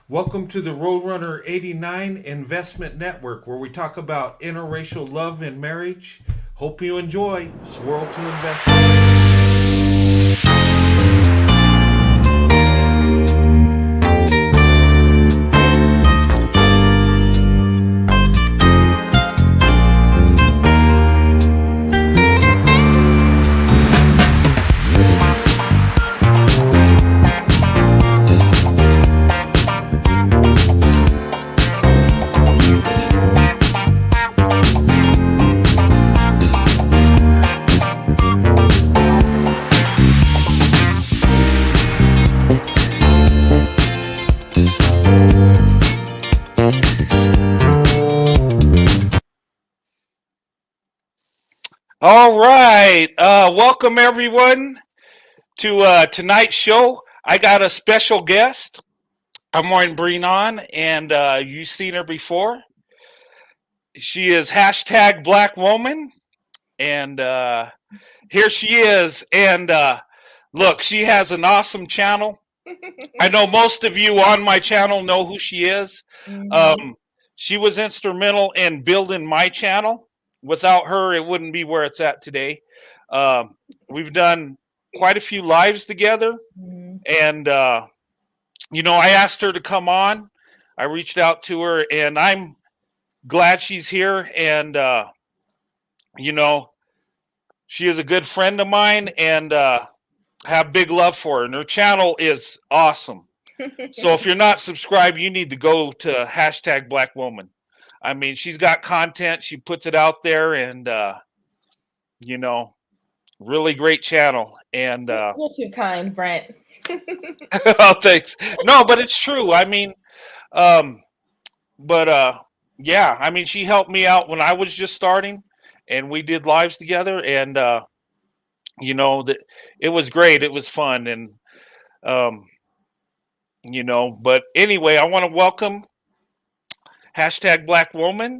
Welcome to the Roadrunner 89 Investment Network, where we talk about interracial love and marriage. Hope you enjoy. Swirl to investment. All right. Welcome everyone to tonight's show. I got a special guest. I'm Warren Breen on, and you've seen her before. She is #BlackWoman, and here she is. And look, she has an awesome channel. I know most of you on my channel know who she is. Mhm. She was instrumental in building my channel. Without her, it wouldn't be where it's at today. We've done quite a few lives together, Mhm. and I asked her to come on. I reached out to her, and I'm glad she's here. And you know, she is a good friend of mine, and have big love for her. And her channel is awesome. So if you're not subscribed, you need to go to #BlackWoman. I mean, she's got content. She puts it out there, and you know, really great channel. And You're too kind, Brent. oh, thanks. No, but it's true. I mean, um, but yeah. I mean, she helped me out when I was just starting, and we did lives together, and that it was great. It was fun, and um, But anyway, I want to welcome #BlackWoman.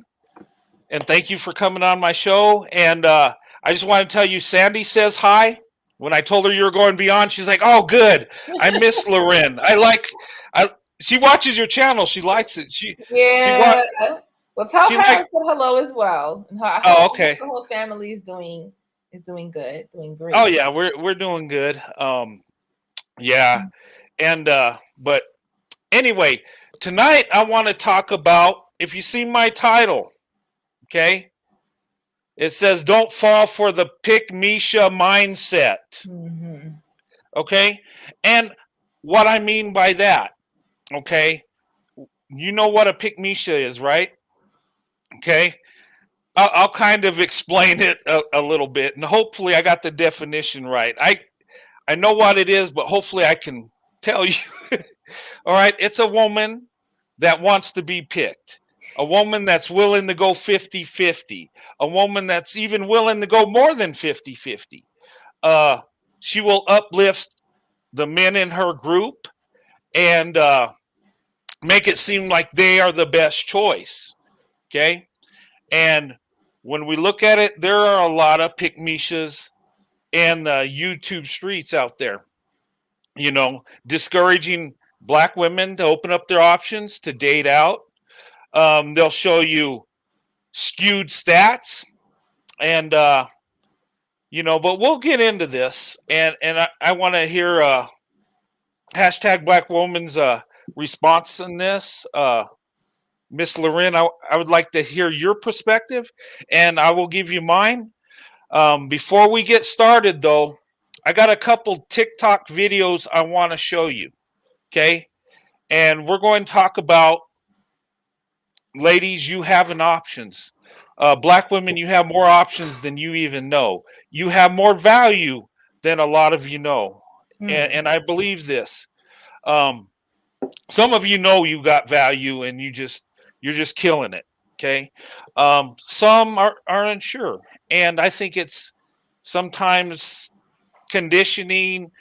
And thank you for coming on my show. And I just want to tell you, Sandy says hi. When I told her you were going to be on, she's like, "Oh, good. I miss Loren. I. She watches your channel. She likes it. She Yeah. Well, tell she her I like. said hello as well. And Oh, I hope okay. the whole family is doing good, doing Oh great. yeah, we're doing good. Yeah, and but anyway, tonight I want to talk about. If you see my title, okay, it says "Don't fall for the Pickmeisha mindset." Mm-hmm. Okay, and what I mean by that, okay, you know what a Pickmeisha is, right? Okay, I'll kind of explain it a little bit, and hopefully I got the definition right. I know what it is, but hopefully I can tell you. All right, it's a woman that wants to be picked. A woman that's willing to go 50-50. A woman that's even willing to go more than 50-50. Uh, she will uplift the men in her group and make it seem like they are the best choice. Okay. And when we look at it, there are a lot of pick-mishas in the YouTube streets out there, discouraging black women to open up their options to date out. They'll show you skewed stats, and but we'll get into this, and I want to hear #BlackWoman's response in this. Miss Loren, I would like to hear your perspective, and I will give you mine. Before we get started, though, I got a couple TikTok videos I want to show you. Okay, and we're going to talk about, ladies, you have an options. Black women, you have more options than you even know. You have more value than a lot of you know, Mm. and I believe this. Um, some of you know you got value, and you're just killing it. Okay, some are unsure, and I think it's sometimes conditioning,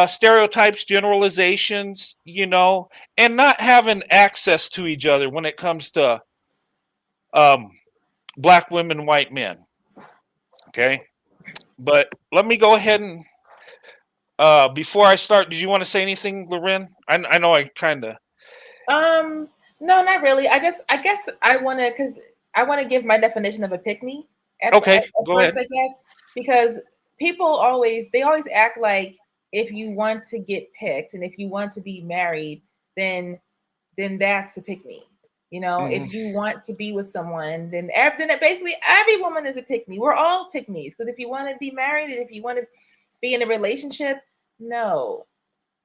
stereotypes, generalizations, and not having access to each other when it comes to um, black women, white men. Okay, but let me go ahead and before I start, did you want to say anything, Loren? I know I kind of. No, not really. I guess I want to, because I want to give my definition of a pick me Okay, at go first, ahead. I guess, because people always act like if you want to get picked and if you want to be married, then that's a pick me. You know, Hmm. if you want to be with someone, then basically every woman is a pick me. We're all pick me's, because if you want to be married and if you want to be in a relationship, no.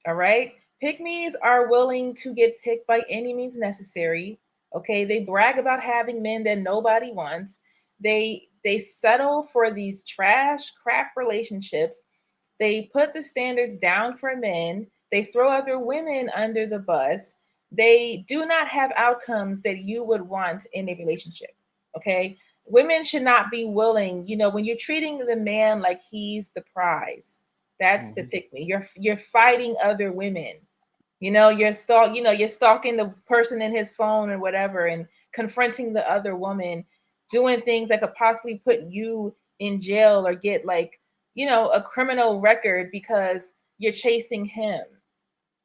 All right. Pick me's are willing to get picked by any means necessary. Okay. They brag about having men that nobody wants. They settle for these trash crap relationships. They put the standards down for men. They throw other women under the bus. They do not have outcomes that you would want in a relationship. Okay. Women should not be willing, when you're treating the man like he's the prize. That's the Hmm. pick me. You're fighting other women. You're stalking the person in his phone or whatever and confronting the other woman, doing things that could possibly put you in jail or get like, a criminal record because you're chasing him,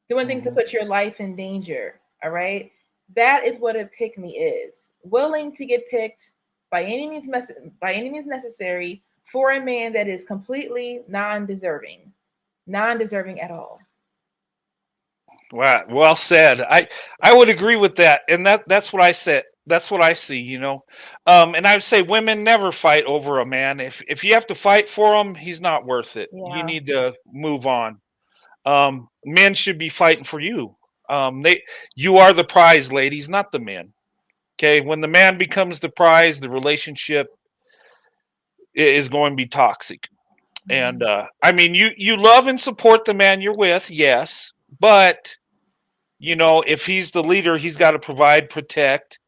doing things to Hmm. put your life in danger. All right. That is what a pick me is. Willing to get picked by any means necessary for a man that is completely non-deserving at all. Wow, well said. I would agree with that, and that's what I said. That's what I see. And I would say women never fight over a man. If you have to fight for him, he's not worth it. You Yeah. need to move on. Men should be fighting for you. You are the prize, ladies, not the men. Okay, when the man becomes the prize, the relationship is going to be toxic. And Mhm. I mean, you love and support the man you're with, yes, but if he's the leader, he's got to provide, protect,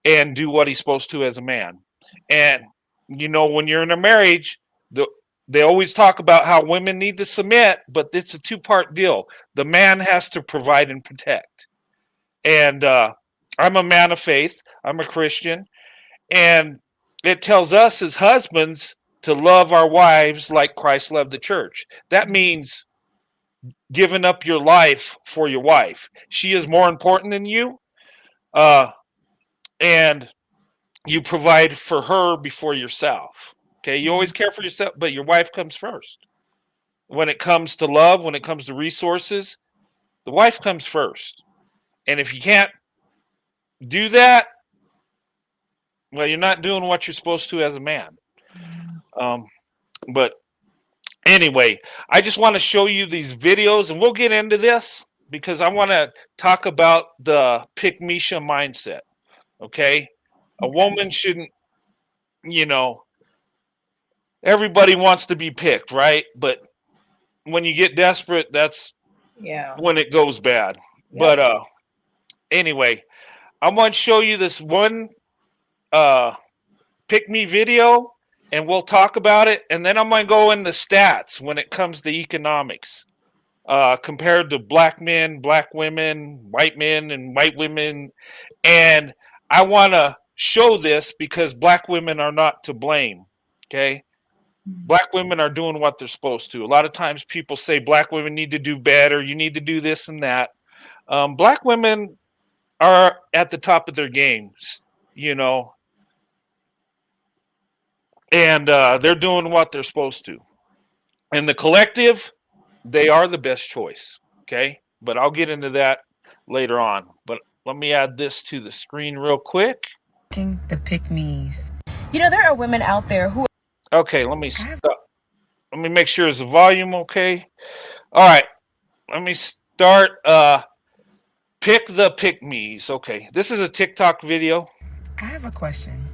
and do what he's supposed to as a man. And when you're in a marriage, they always talk about how women need to submit, but it's a two-part deal. The man has to provide and protect. And I'm a man of faith. I'm a Christian, and it tells us as husbands to love our wives like Christ loved the church. That means giving up your life for your wife. She is more important than you, uh, and you provide for her before yourself. Okay, you always care for yourself, but your wife comes first. When it comes to love, when it comes to resources, the wife comes first. And if you can't do that, well, you're not doing what you're supposed to as a man. Um, but anyway, I just want to show you these videos, and we'll get into this because I want to talk about the Pickmeisha mindset. Okay, a Okay. woman shouldn't, you know, everybody wants to be picked, right? But when you get desperate, that's Yeah. when it goes bad. But Yep. anyway, I want to show you this one uh pick me video, and we'll talk about it, and then I'm going to go in the stats when it comes to economics. Compared to black men, black women, white men, and white women. And I want to show this because black women are not to blame. Okay. Black women are doing what they're supposed to. A lot of times people say black women need to do better, you need to do this and that. Black women are at the top of their games, you know, and they're doing what they're supposed to. And the collective, they are the best choice. Okay. But I'll get into that later on. But let me add this to the screen real quick. The pick me's. There are women out there who. Okay, let me stop. Let me make sure is the volume okay. All right, let me start. Pick the pick me's. Okay, this is a TikTok video. I have a question.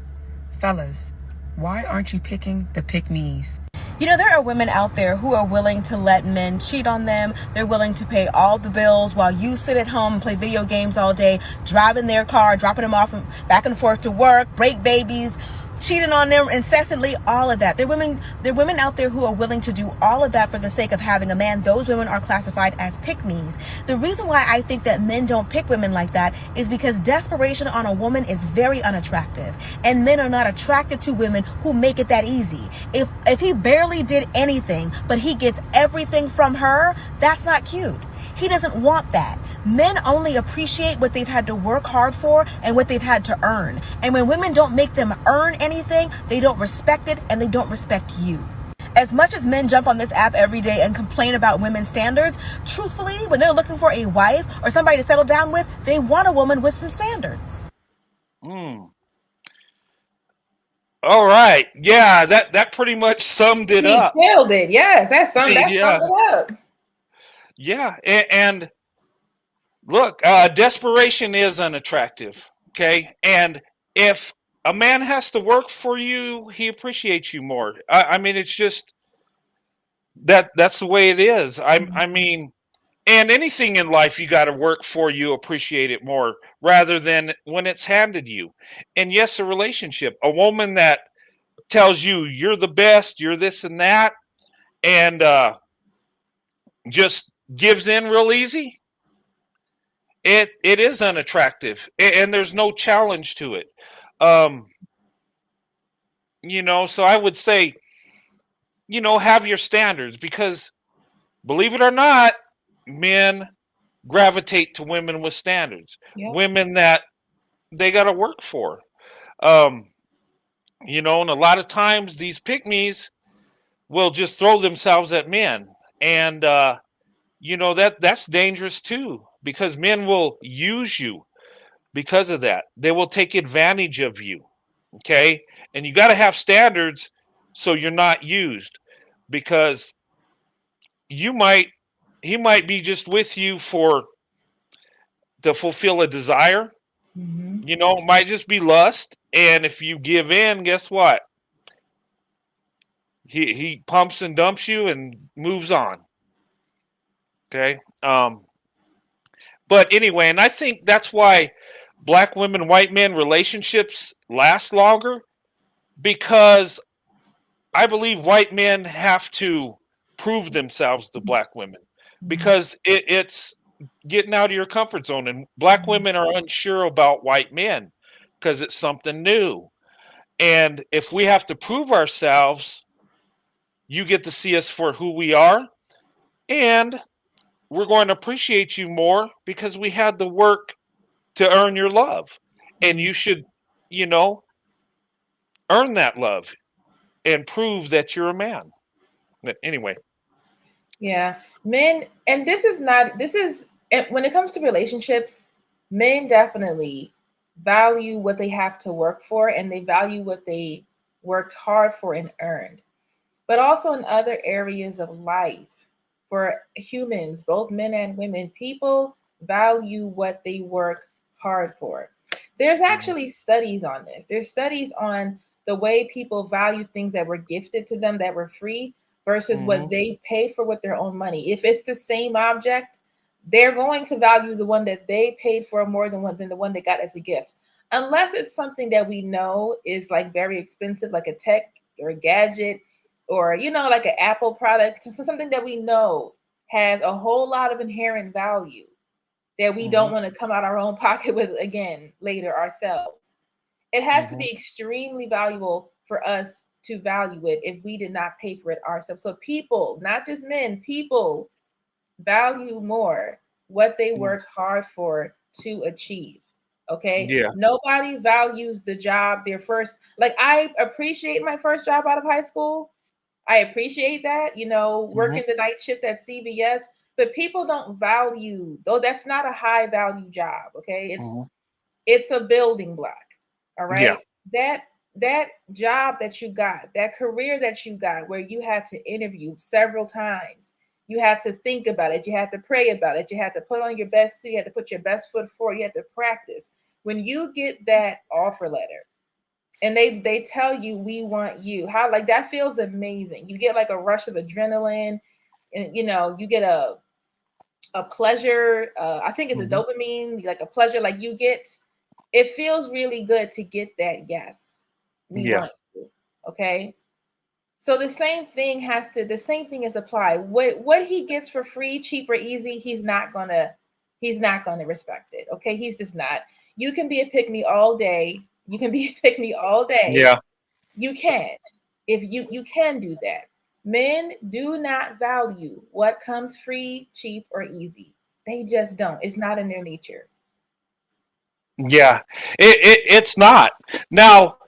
Fellas, why aren't you picking the pick me's? There are women out there who are willing to let men cheat on them. They're willing to pay all the bills while you sit at home and play video games all day, driving their car, dropping them off back and forth to work, break babies, cheating on them incessantly, all of that. There are women out there who are willing to do all of that for the sake of having a man. Those women are classified as pick-me's. The reason why I think that men don't pick women like that is because desperation on a woman is very unattractive, and men are not attracted to women who make it that easy. If he barely did anything, but he gets everything from her, that's not cute. He doesn't want that. Men only appreciate what they've had to work hard for and what they've had to earn. And when women don't make them earn anything, they don't respect it and they don't respect you. As much as men jump on this app every day and complain about women's standards, truthfully, when they're looking for a wife or somebody to settle down with, they want a woman with some standards. All right. Yeah, that pretty much summed it up. He killed it. Yes, that summed it up. Yeah, and look, desperation is unattractive. Okay, and if a man has to work for you, he appreciates you more. I mean, it's just that's the way it is. I mean, and anything in life you got to work for, you appreciate it more rather than when it's handed you. And yes, a relationship, a woman that tells you you're the best, you're this and that, and just gives in real easy, it is unattractive, and there's no challenge to it. So I would say, have your standards, because believe it or not, men gravitate to women with standards, women that they got to work for. And a lot of times these pick-me's will just throw themselves at men, and that's dangerous too, because men will use you because of that. They will take advantage of you. Okay, and you got to have standards so you're not used, because he might be just with you to fulfill a desire. It might just be lust, and if you give in, guess what? He pumps and dumps you and moves on. Okay. But anyway, and I think that's why black women, white men relationships last longer, because I believe white men have to prove themselves to black women, because it's getting out of your comfort zone, and black women are unsure about white men because it's something new. And if we have to prove ourselves, you get to see us for who we are, and we're going to appreciate you more because we had the work to earn your love. And you should, earn that love and prove that you're a man. But anyway. Yeah. Men, and this is when it comes to relationships, men definitely value what they have to work for, and they value what they worked hard for and earned. But also in other areas of life, for humans, both men and women, people value what they work hard for. There's actually studies on this. There's studies on the way people value things that were gifted to them, that were free, versus what they paid for with their own money. If it's the same object, they're going to value the one that they paid for more than the one they got as a gift. Unless it's something that we know is like very expensive, like a tech or a gadget, or like an Apple product, so something that we know has a whole lot of inherent value that we don't want to come out our own pocket with again later ourselves. It has to be extremely valuable for us to value it if we did not pay for it ourselves. So people, not just men, people value more what they work hard for to achieve. Okay. Yeah. Nobody values the job their first. Like, I appreciate my first job out of high school. I appreciate that, working the night shift at CVS, but people don't value, though that's not a high value job. Okay. It's a building block. All right. Yeah. That job that you got, that career that you got, where you had to interview several times, you had to think about it, you had to pray about it, you had to put on your best suit, you had to put your best foot forward, you had to practice. When you get that offer letter and they tell you, we want you, how, like, that feels amazing. You get like a rush of adrenaline, and you get a pleasure. I think it's a dopamine, like a pleasure, like you get. It feels really good to get that. Yes, we want you. Okay. So the same thing is applied. What he gets for free, cheap, or easy, he's not gonna respect it. Okay. He's just not. You can be a pick me all day. You can be a pick me all day. Yeah. You can. If you can do that. Men do not value what comes free, cheap, or easy. They just don't. It's not in their nature. Yeah, it's not. Now,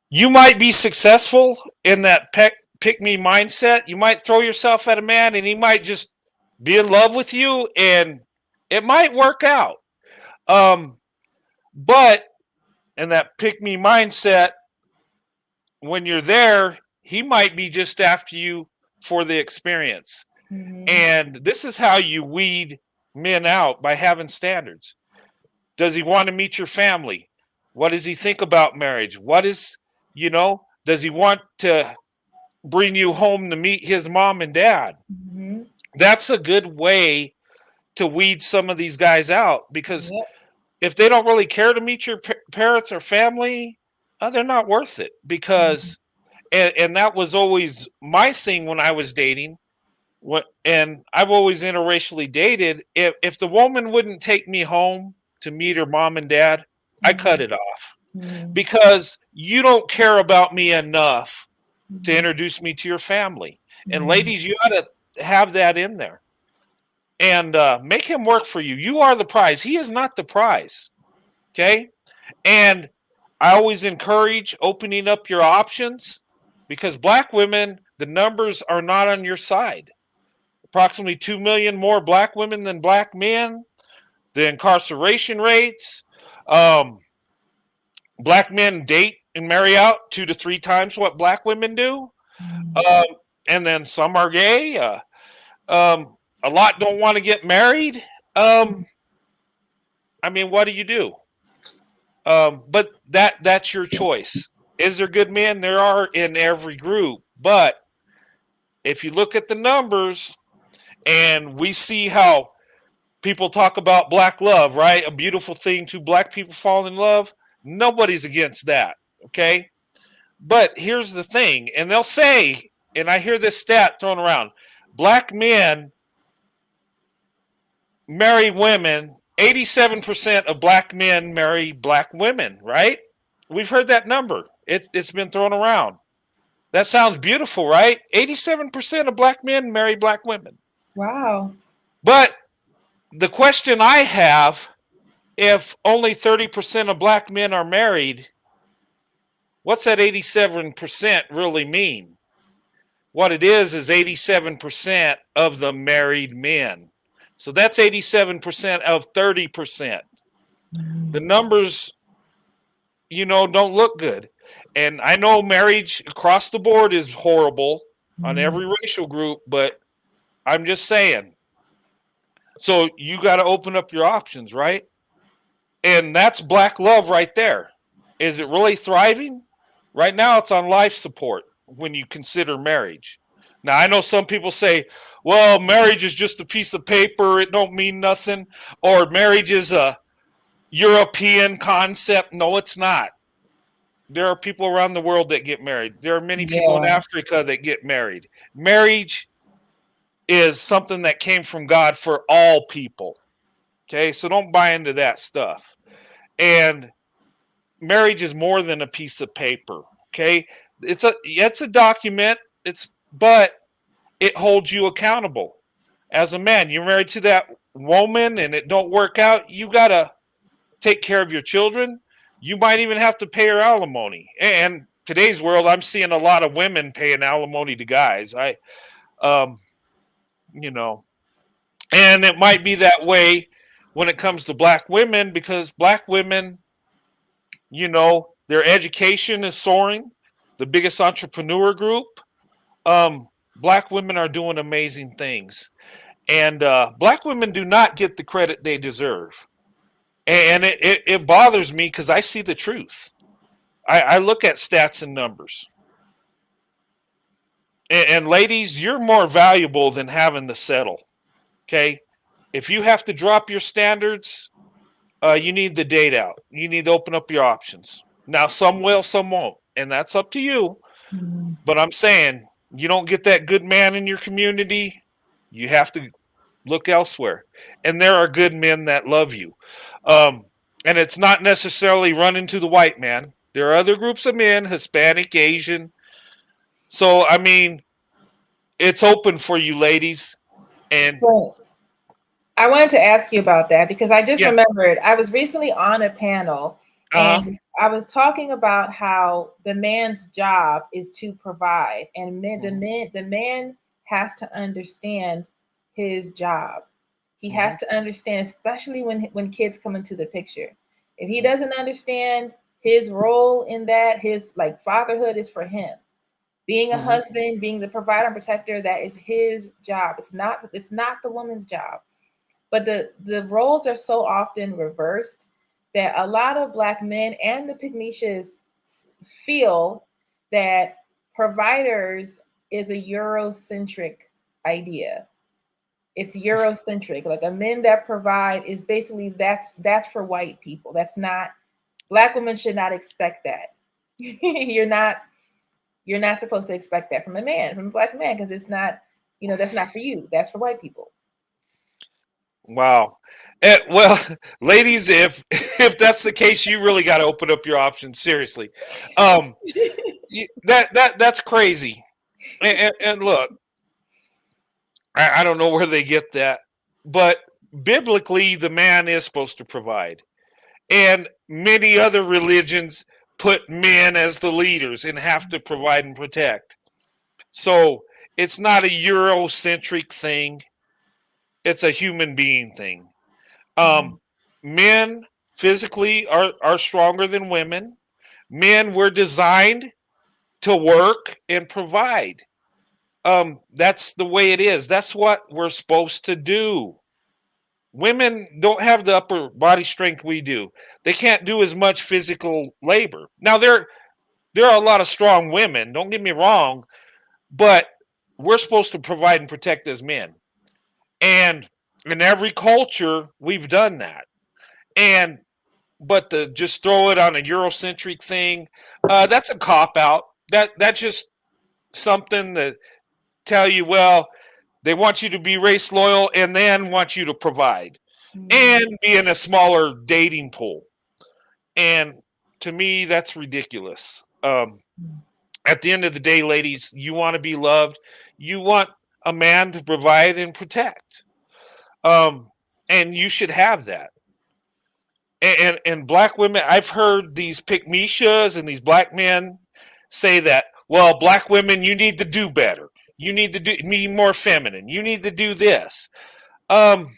you might be successful in that pick me mindset. You might throw yourself at a man and he might just be in love with you and it might work out. Um, but in that pick me mindset, when you're there, he might be just after you for the experience. And this is how you weed men out, by having standards. Does he want to meet your family? What does he think about marriage? Does he want to bring you home to meet his mom and dad? Mm-hmm. That's a good way to weed some of these guys out, because Yep. if they don't really care to meet your parents or family, they're not worth it. Because, and that was always my thing when I was dating. And I've always interracially dated. If the woman wouldn't take me home to meet her mom and dad, I cut it off, because you don't care about me enough to introduce me to your family. And ladies, you got to have that in there, and make him work for you. You are the prize. He is not the prize. Okay. And I always encourage opening up your options, because black women, the numbers are not on your side. Approximately 2 million more black women than black men. The incarceration rates. Black men date and marry out 2 to 3 times what black women do. And then some are gay. A lot don't want to get married. I mean, what do you do? But that's your choice. Is there good men? There are in every group. But if you look at the numbers, and we see how people talk about black love, right? A beautiful thing to black people fall in love. Nobody's against that, okay? But here's the thing, and they'll say, and I hear this stat thrown around, black men marry women, 87% of black men marry black women, right? We've heard that number. It's been thrown around. That sounds beautiful, right? 87% of black men marry black women. Wow. But the question I have, if only 30% of black men are married, what's that 87% really mean? What it is 87% of the married men. So that's 87% of 30%. The numbers, don't look good. And I know marriage across the board is horrible on every racial group, but I'm just saying. So you got to open up your options, right? And that's black love right there. Is it really thriving? Right now it's on life support when you consider marriage. Now, I know some people say, well, marriage is just a piece of paper. It don't mean nothing. Or marriage is a European concept. No, it's not. There are people around the world that get married. There are many people in Africa that get married. Marriage is something that came from God for all people. Okay, so don't buy into that stuff. And marriage is more than a piece of paper. Okay, it's a document. But it holds you accountable. As a man, you're married to that woman and it don't work out, you gotta take care of your children. You might even have to pay her alimony. And today's world, I'm seeing a lot of women paying alimony to guys. And it might be that way when it comes to black women, because black women, their education is soaring. The biggest entrepreneur group. Black women are doing amazing things. And black women do not get the credit they deserve. And it bothers me because I see the truth. I look at stats and numbers. And ladies, you're more valuable than having to settle. Okay? If you have to drop your standards, you need to date out. You need to open up your options. Now, some will, some won't. And that's up to you. But I'm saying, you don't get that good man in your community, you have to look elsewhere. And there are good men that love you. And it's not necessarily running to the white man. There are other groups of men, Hispanic, Asian. So, I mean, it's open for you ladies. And Well, I wanted to ask you about that because I just yeah, remembered I was recently on a panel uh-huh. and I was talking about how the man's job is to provide, and Mhm, the man has to understand his job. He has mhm, to understand, especially when kids come into the picture. If he mhm, doesn't understand his role in that, his like fatherhood is for him. Being a mhm, husband, being the provider and protector, that is his job. It's not the woman's job. But the roles are so often reversed that a lot of Black men and the Pickmeishas feel that providers is a Eurocentric idea. It's Eurocentric. Like a men that provide is basically that's for white people. That's not Black women should not expect that. You're not supposed to expect that from a man, from a Black man, because it's not, that's not for you. That's for white people. wow. Well, ladies, if that's the case, you really got to open up your options seriously. Um, that's crazy. And look, I don't know where they get that, but biblically, the man is supposed to provide, and many other religions put men as the leaders and have to provide and protect. So it's not a Eurocentric thing; it's a human being thing. Mhm. Um, Men physically are stronger than women. Men were designed to work and provide. That's the way it is. That's what we're supposed to do. Women don't have the upper body strength we do. They can't do as much physical labor. Now there are a lot of strong women, don't get me wrong, but we're supposed to provide and protect as men. And in every culture we've done that. And but to just throw it on a Eurocentric thing, that's a cop out. That's just something that tell you, well, they want you to be race loyal and then want you to provide Mhm. and be in a smaller dating pool. And to me, that's ridiculous. At the end of the day, ladies, you want to be loved. You want a man to provide and protect. Um, and you should have that. And black women, I've heard these Pickmeishas and these black men say that, well, black women, you need to do better. You need to be more feminine. You need to do this. Um,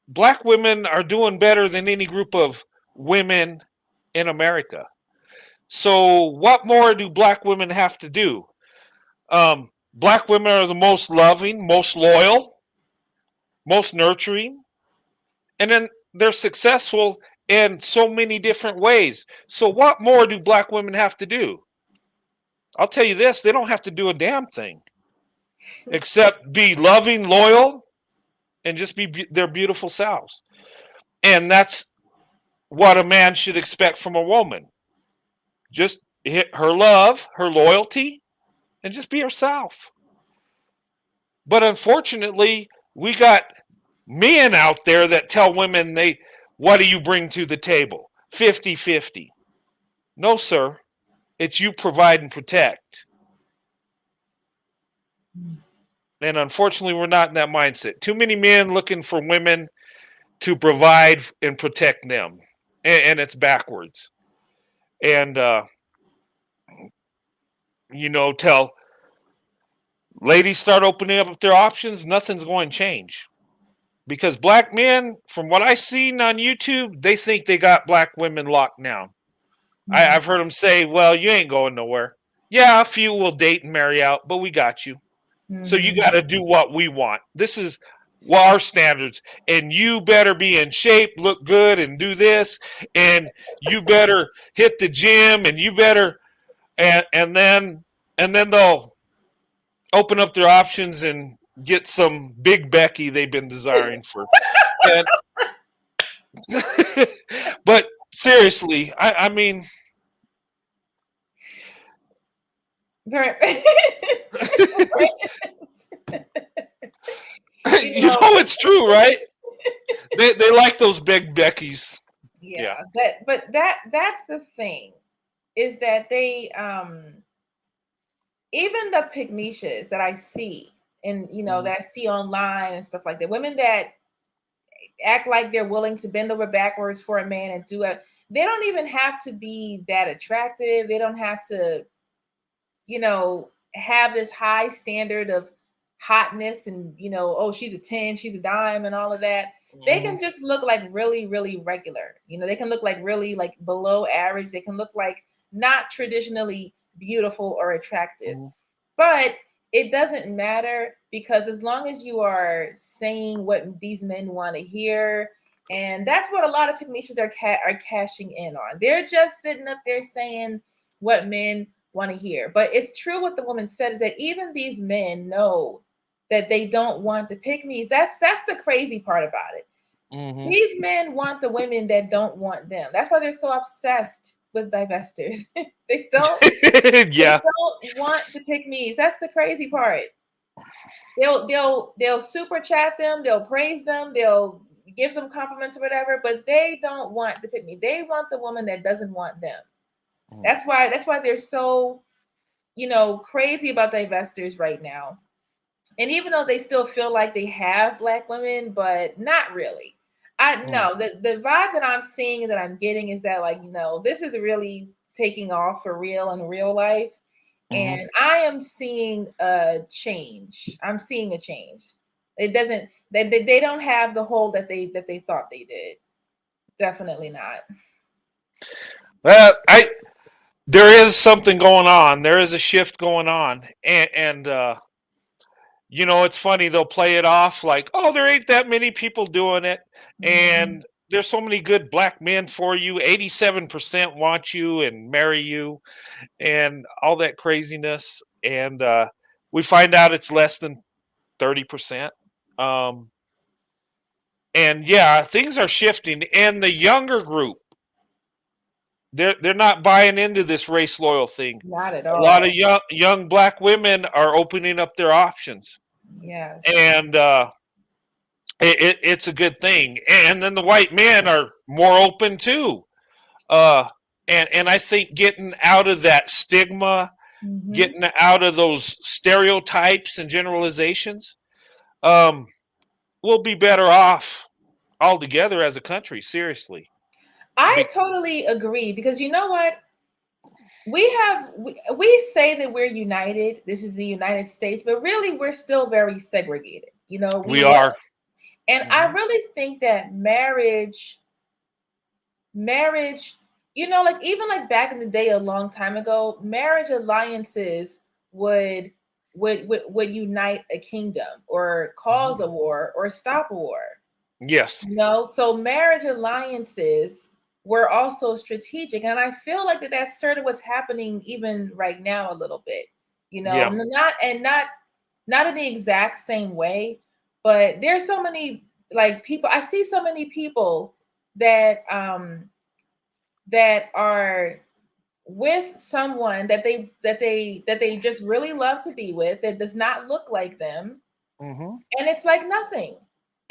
Black women are doing better than any group of women in America. So, what more do black women have to do? Black women are the most loving, most loyal, most nurturing, and then they're successful in so many different ways. So, what more do black women have to do? I'll tell you this, they don't have to do a damn thing except be loving, loyal, and just be their beautiful selves. And that's what a man should expect from a woman. Just hit her love, her loyalty, and just be herself. But unfortunately, we got men out there that tell women what do you bring to the table? 50-50. No, sir. It's you provide and protect. And unfortunately, we're not in that mindset. Too many men looking for women to provide and protect them. And it's backwards. And, tell ladies start opening up their options, nothing's going to change. Because black men, from what I've seen on YouTube, they think they got black women locked down. Mhm. I've heard them say, well, you ain't going nowhere. Yeah, a few will date and marry out, but we got you. So you Mhm. got to do what we want. This is our standards. And you better be in shape, look good, and do this. And you better hit the gym, and you better, and then they'll open up their options and get some big Becky they've been desiring for. And but seriously, I mean, Very. You know, it's true, right? They like those big Beckys. Yeah. yeah, that's the thing is that even the Pickmeishas that I see and that I see online and stuff like that, women that act like they're willing to bend over backwards for a man and do it. They don't even have to be that attractive. They don't have to, have this high standard of hotness and, oh, she's a 10, she's a dime and all of that. They can just look like really, really regular. They can look like really like below average. They can look like not traditionally beautiful or attractive. But it doesn't matter, because as long as you are saying what these men want to hear, and that's what a lot of Pickmeishas are cashing in on. They're just sitting up there saying what men want to hear. But it's true what the woman said, is that even these men know that they don't want the pick-me's. That's the crazy part about it. These men want the women that don't want them. That's why they're so obsessed with divestors. They don't they don't want the pick-me's. That's the crazy part. They'll super chat them, they'll praise them, they'll give them compliments or whatever, but they don't want the pick-me. They want the woman that doesn't want them. That's why they're so crazy about divestors right now. And even though they still feel like they have Black women, but not really. The vibe that I'm seeing and that I'm getting is that, like, this is really taking off for real in real life. And I am seeing a change. I'm seeing a change. It doesn't, they don't have the hold that they thought they did. Definitely not. Well, there is something going on. There is a shift going on. And it's funny, they'll play it off like, oh, there ain't that many people doing it. And there's so many good Black men for you. 87% want you and marry you and all that craziness. And we find out it's less than 30%. And yeah, things are shifting. And the younger group, they're not buying into this race loyal thing. Not at all. A lot of young Black women are opening up their options. Yes. And it's a good thing. And then the white men are more open too. And I think getting out of that stigma, getting out of those stereotypes and generalizations, we'll be better off altogether as a country. Seriously. I totally agree, because you know what? We say that we're united. This is the United States, but really we're still very segregated. We are. And I really think that marriage, like even like back in the day, a long time ago, marriage alliances would unite a kingdom or cause a war or stop a war. Yes. So marriage alliances were also strategic, and I feel like that's sort of what's happening even right now a little bit. Not in the exact same way, but there's so many like people. I see so many people that are with someone that they just really love to be with, that does not look like them, and it's like nothing.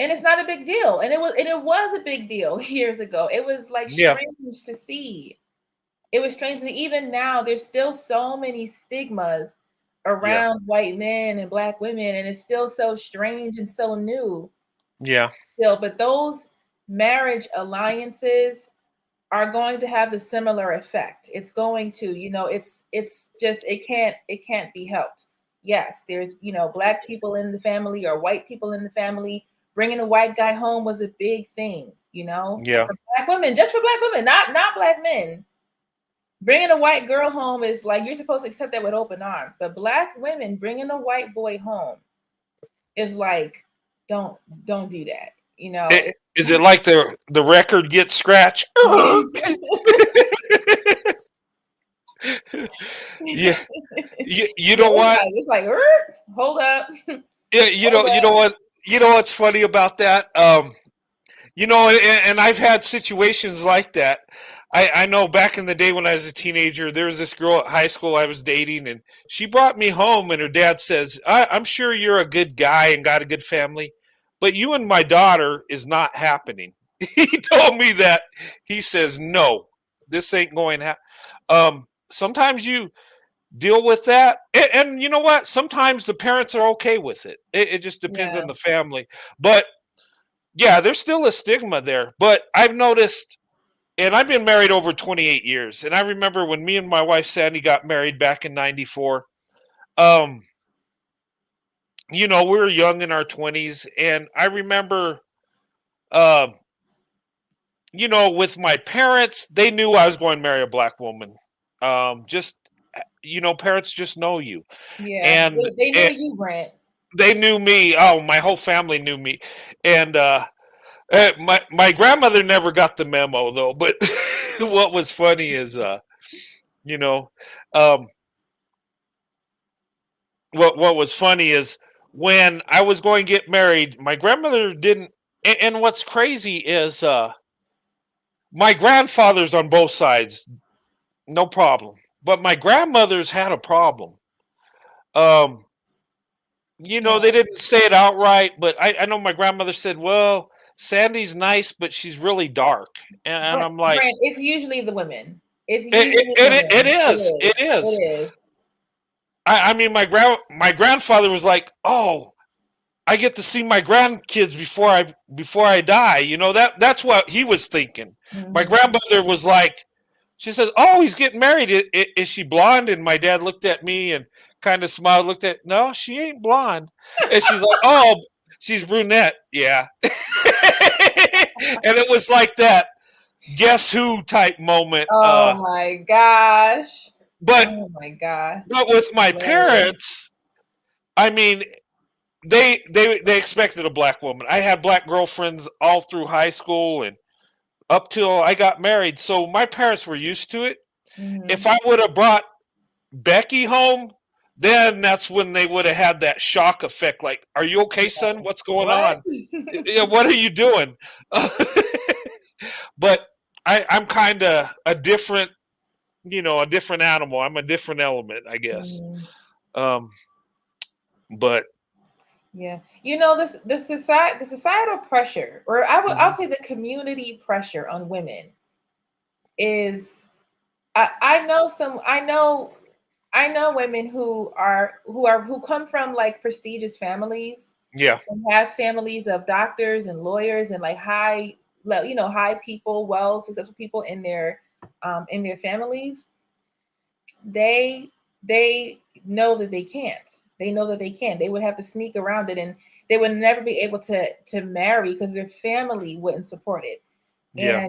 And it's not a big deal. And it was a big deal years ago. It was like strange to see. It was strange to even now. There's still so many stigmas around white men and Black women, and it's still so strange and so new. Yeah. Still, but those marriage alliances are going to have the similar effect. It's going to, it's just it can't be helped. Yes, there's Black people in the family or white people in the family. Bringing a white guy home was a big thing, Yeah. For Black women, just for Black women, not Black men. Bringing a white girl home is like, you're supposed to accept that with open arms. But Black women bringing a white boy home is like, don't do that. Is it like the record gets scratched? Yeah. You know what? It's like, hold up. Yeah. You know what? You know what's funny about that? And I've had situations like that. I know back in the day when I was a teenager, there was this girl at high school I was dating, and she brought me home, and her dad says, I'm sure you're a good guy and got a good family, but you and my daughter is not happening. He told me that. He says, no, this ain't going to happen. Sometimes deal with that. And you know what? Sometimes the parents are okay with it. It just depends Yeah. on the family. But yeah, there's still a stigma there. But I've noticed, and I've been married over 28 years. And I remember when me and my wife Sandy got married back in '94. Um, we were young in our 20s, and I remember, um, with my parents, they knew I was going to marry a black woman. Just parents just know you, Yeah. and, They knew and you, Brent. they knew me. Oh, my whole family knew me, and my grandmother never got the memo though. But what was funny is, you know, um, what was funny is when I was going to get married, my grandmother didn't. And what's crazy is, my grandfathers on both sides, no problem, but my grandmother's had a problem. Um, Yeah. they didn't say it outright, but I know my grandmother said, "Well, Sandy's nice, but she's really dark," and I'm like, Brent, it's usually the women. It's "It, usually it, it, it women. It is, it is. is." It is. I mean, my grandfather was like, "Oh, I get to see my grandkids before I die." That's what he was thinking. My Mhm. grandmother was like, she says, "Oh, he's getting married. Is she blonde?" And my dad looked at me and kind of smiled, looked at, "No, she ain't blonde." And she's like, "Oh, she's brunette." Yeah. And it was like that guess who type moment. Oh my gosh. But Oh my gosh. with my Hilarious. parents, I mean, they expected a black woman. I had black girlfriends all through high school and up till I got married. So my parents were used to it. If Mhm. I would have brought Becky home, then that's when they would have had that shock effect. Like, "Are you okay, son? What's going What? on? Yeah, what are you doing?" But I'm kind of a different animal. I'm a different element, I guess. Mhm. Um, but Yeah. This the societal pressure, or I'll mhm, say the community pressure on women is I know women who come from like prestigious families yeah, and have families of doctors and lawyers and like high people, well successful people in their families. They know that they can't. They know that they can't. They would have to sneak around it, and they would never be able to marry because their family wouldn't support it. yeah.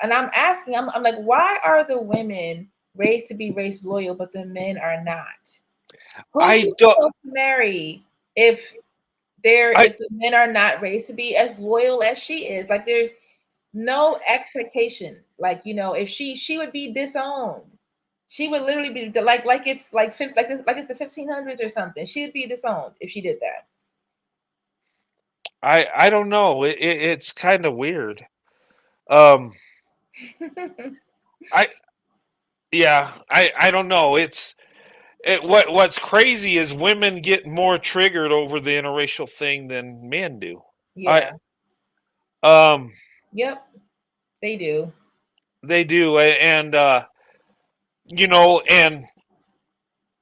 And I'm asking, I'm like, why are the women raised to be race loyal, but the men are not? Who's she I don't. supposed to marry if I if the men are not raised to be as loyal as she is? Like, there's no expectation. Like, if she would be disowned. She would literally be like it's like like this, like it's the 1500s or something. She'd be disowned if she did I don't know. It's kind of weird. Um, that. I Yeah. I don't know. What's crazy is women get more triggered over the interracial thing than men do. I Yeah. um Yep. They do. they do, and and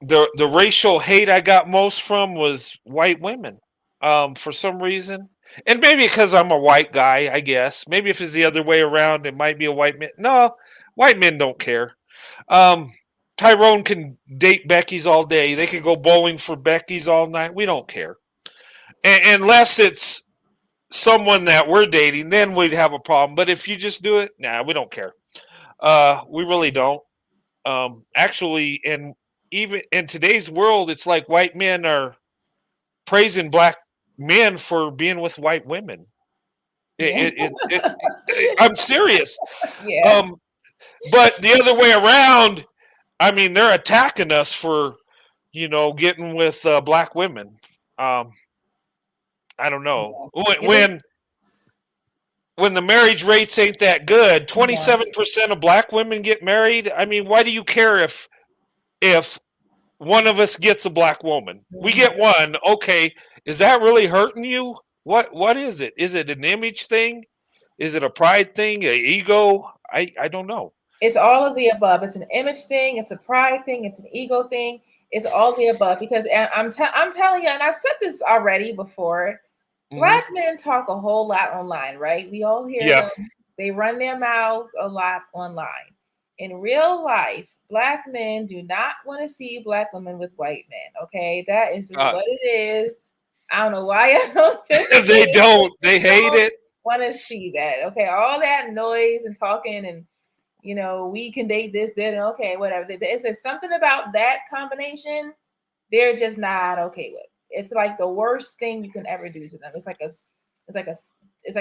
the racial hate I got most from was white women, for some reason. And maybe because I'm a white guy, I guess. Maybe if it's the other way around, it might be a white man. No, white men don't care. Um, Tyrone can date Becky's all day. They can go bowling for Becky's all night. We don't care. Unless it's someone that we're dating, then we'd have a problem. But if you just do it, nah, we don't care. We really don't. Actually, and even in today's world, it's like white men are praising black men for being with white women. Yeah. I'm serious. Yeah. Um, but the other way around, I mean, they're attacking us for getting with black women. Um, I don't know Yeah. This, when the marriage rates ain't that good. yeah. 27% of black women get married. I mean, why do you care if one of us gets a black woman? We Mhm. get one. Okay, is that really hurting you? What is it? Is it an image thing? Is it a pride thing? A ego? I don't know. It's all of the above. It's an image thing. It's a pride thing. It's an ego thing. It's all the above because I'm telling you, and I've said this already before. Hmm. Black men talk a whole lot online, right? We all hear Yeah. them. They run their mouths a lot online. In real life, Black men do not want to see Black women with white men. Okay, that is just Uh, what it is. I don't know why I don't just they don't. They hate don't it. want to see that. Okay, all that noise and talking and we can date this, then okay, whatever. It's just something about that combination they're just not okay with. It's like the worst thing you can ever do to them. It's like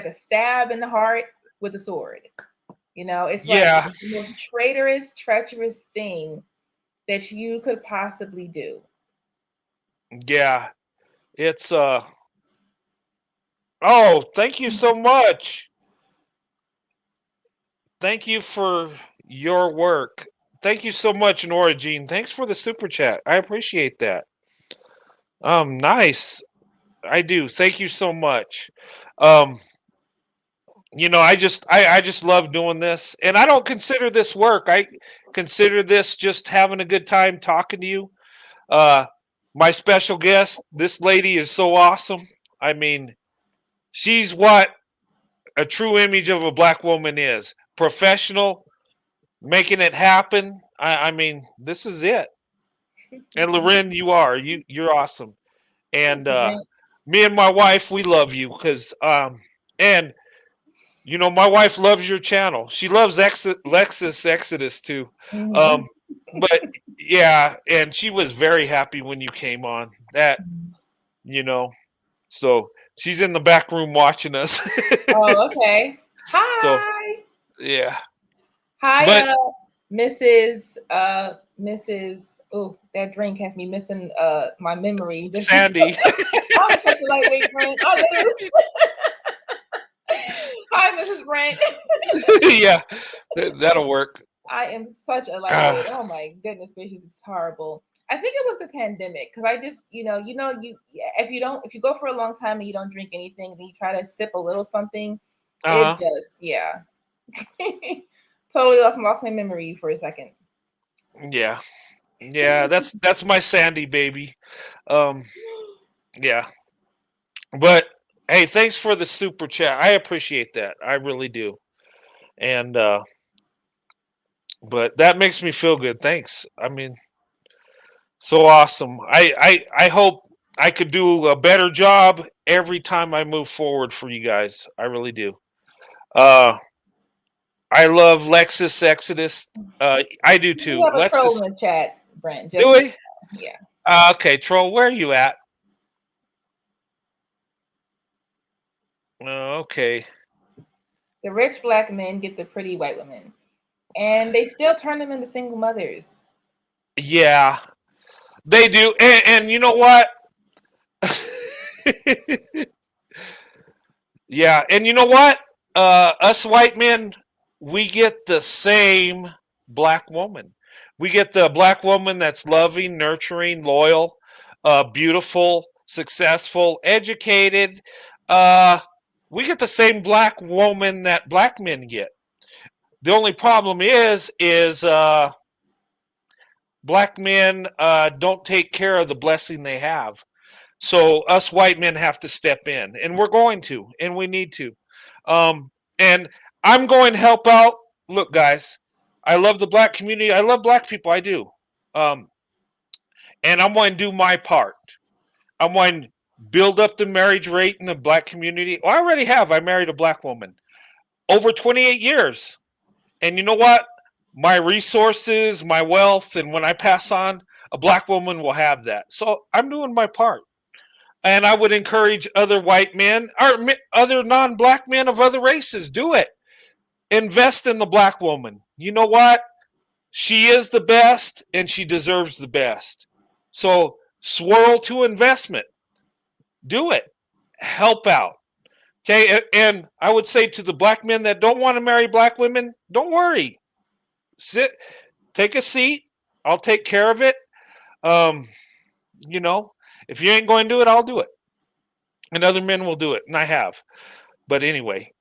a stab in the heart with a sword. It's like Yeah. the most traitorous, treacherous thing that you could possibly do. Yeah. It's Oh, thank you so much. Thank you for your work. Thank you so much, Nora Jean. Thanks for the super chat. I appreciate that. Nice. I do. Thank you so much. Um, I just love doing this, and I don't consider this work. I consider this just having a good time talking to you. Uh, my special guest, this lady is so awesome. I mean, she's what a true image of a black woman is. Professional, making it happen. I mean, this is it. And Loren, you're awesome. And me and my wife, we love you because and my wife loves your channel. She loves Lexus Exodus too. Mhm. Um, but yeah, and she was very happy when you came on. That you know, so she's in the back room watching us. Oh, okay. So Hi. yeah, Hi, but Mrs. Oh, that drink had me missing my memory. Just Sandy, I'm such a lightweight Brent. Oh, literally. Hi, Mrs. Brent. yeah, that'll work. I am such a lightweight. Ah, Oh my goodness gracious, it's horrible. I think it was the pandemic because I just, if you go for a long time and you don't drink anything, then you try to sip a little something, it uh-huh. just, yeah, totally lost my memory for a second. Yeah. Yeah, that's my Sandy baby. Um, yeah. But hey, thanks for the super chat. I appreciate that. I really do. And but that makes me feel good. Thanks. I mean, so awesome. I hope I could do a better job every time I move forward for you guys. I really do. Uh I love Lexus Exodus. I do We too. have a troll Lexus, in the chat, Brent, do just so you we? know. Yeah. Okay, troll, where are you at? Okay. The rich black men get the pretty white women, and they still turn them into single mothers. Yeah, they do. And you know what? Yeah, and you know what? Us white men, we get the same black woman. We get the black woman that's loving, nurturing, loyal, beautiful, successful, educated. Uh, we get the same black woman that black men get. The only problem is black men don't take care of the blessing they have. So us white men have to step in, and we're going to, and we need to. And I'm going to help out. Look, guys, I love the black community. I love black people. I do. Um, and I'm going to do my part. I'm going to build up the marriage rate in the black community. Well, I already have. I married a black woman over 28 years. And you know what? My resources, my wealth, and when I pass on, a black woman will have that. So I'm doing my part. And I would encourage other white men or other non-black men of other races, do it. Invest in the black woman. You know what? She is the best and she deserves the best. So swirl to investment. Do it. Help out. Okay. And I would say to the black men that don't want to marry black women, don't worry. Sit, take a seat. I'll take care of it. Um, you know, if you ain't going to do it, I'll do it. And other men will do it. And I have. But anyway.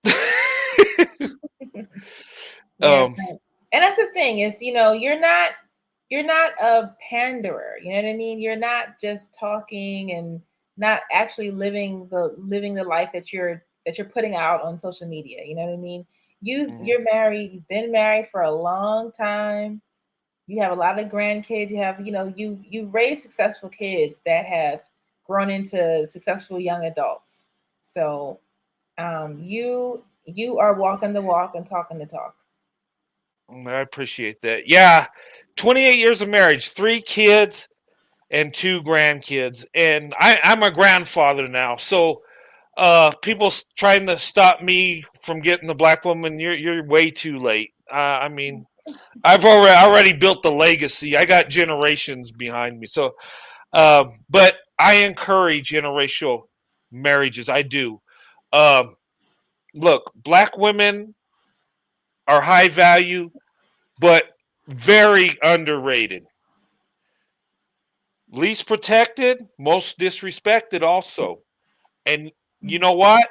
Yeah. um, And that's the thing is, you're not a panderer. You know what I mean? You're not just talking and not actually living the life that you're putting out on social media. You know what I mean? You're married. You've been married for a long time. You have a lot of grandkids. You have, you raise successful kids that have grown into successful young adults. So you are walking the walk and talking the talk. I appreciate that. Yeah, 28 years of marriage, 3 kids and 2 grandkids, and I'm a grandfather now. So people trying to stop me from getting the black woman, you're way too late. I mean, I've already built the legacy. I got generations behind me. So, but I encourage interracial marriages. I do. Um, Look, black women are high value, but very underrated. Least protected, most disrespected, also. And you know what?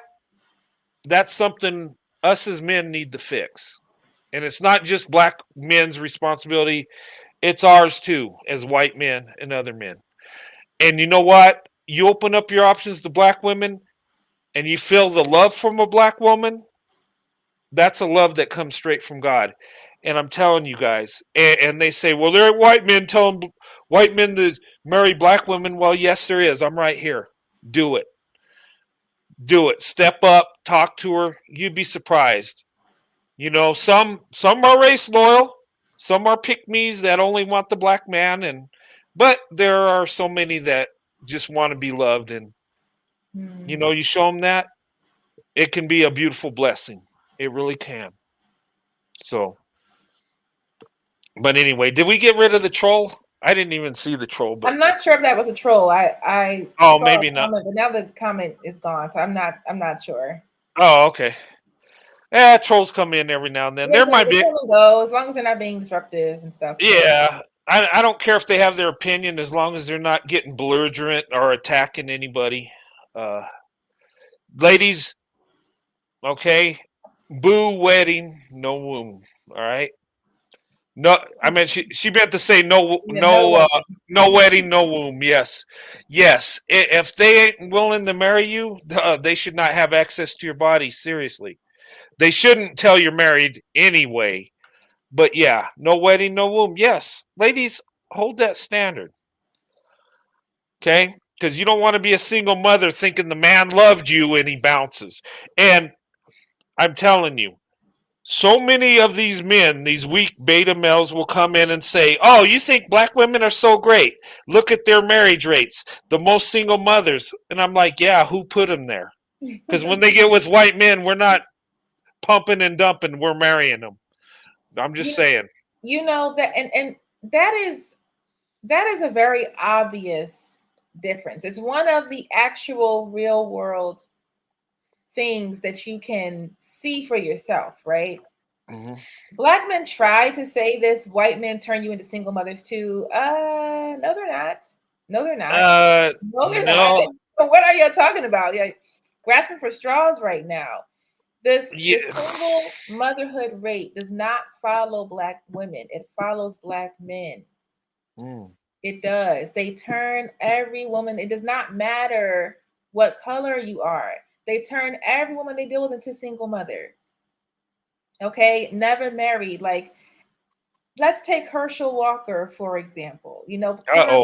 That's something us as men need to fix. And it's not just black men's responsibility, it's ours too, as white men and other men. And you know what? You open up your options to black women and you feel the love from a black woman, that's a love that comes straight from God. And I'm telling you guys, and they say, well, there are white men telling white men to marry black women. Well, yes, there is. I'm right here. Do it. Do it. Step up, talk to her. You'd be surprised. Some are race loyal, some are pick-me's that only want the black man, but there are so many that just want to be loved, and you show them that, it can be a beautiful blessing. It really can. So, but anyway, did we get rid of the troll? I didn't even see the troll. But I'm not sure if that was a troll. I saw maybe a comment, not. But now the comment is gone, so I'm not sure. Oh, okay. Yeah, trolls come in every now and then. There might be. Go as long as they're not being disruptive and stuff. Yeah, I don't care if they have their opinion as long as they're not getting belligerent or attacking anybody. Ladies, okay, boo wedding, no womb. All right. No, I mean she meant to say no wedding, no womb. Yes, yes. If they ain't willing to marry you, they should not have access to your body. Seriously, they shouldn't tell you're married anyway. But yeah, no wedding, no womb. Yes, ladies, hold that standard. Okay, because you don't want to be a single mother thinking the man loved you and he bounces. And I'm telling you, so many of these men, these weak beta males, will come in and say, oh, you think black women are so great? Look at their marriage rates, the most single mothers. And I'm like, yeah, who put them there? Because when they get with white men, we're not pumping and dumping, we're marrying them. I'm just saying. That, and that is a very obvious difference. It's one of the actual real world things that you can see for yourself, right? Mm-hmm. Black men try to say this, white men turn you into single mothers too. No, they're not. No, they're not. No, they're not. What are you talking about? Yeah, grasping for straws right now. This single motherhood rate does not follow black women. It follows black men. It does. They turn every woman. It does not matter what color you are. They turn every woman they deal with into single mother. Okay, never married. Like, let's take Herschel Walker, for example.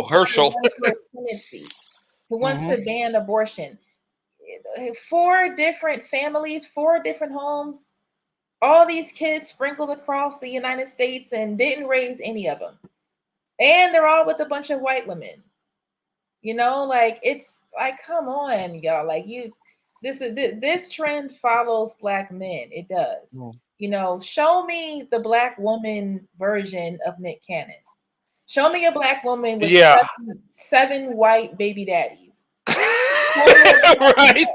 Herschel. Who wants to ban abortion. 4 different families, 4 different homes, all these kids sprinkled across the United States and didn't raise any of them. And they're all with a bunch of white women. It's like, come on, y'all. Like, this trend follows black men. It does. Show me the black woman version of Nick Cannon. Show me a black woman with 7 white baby daddies. Right.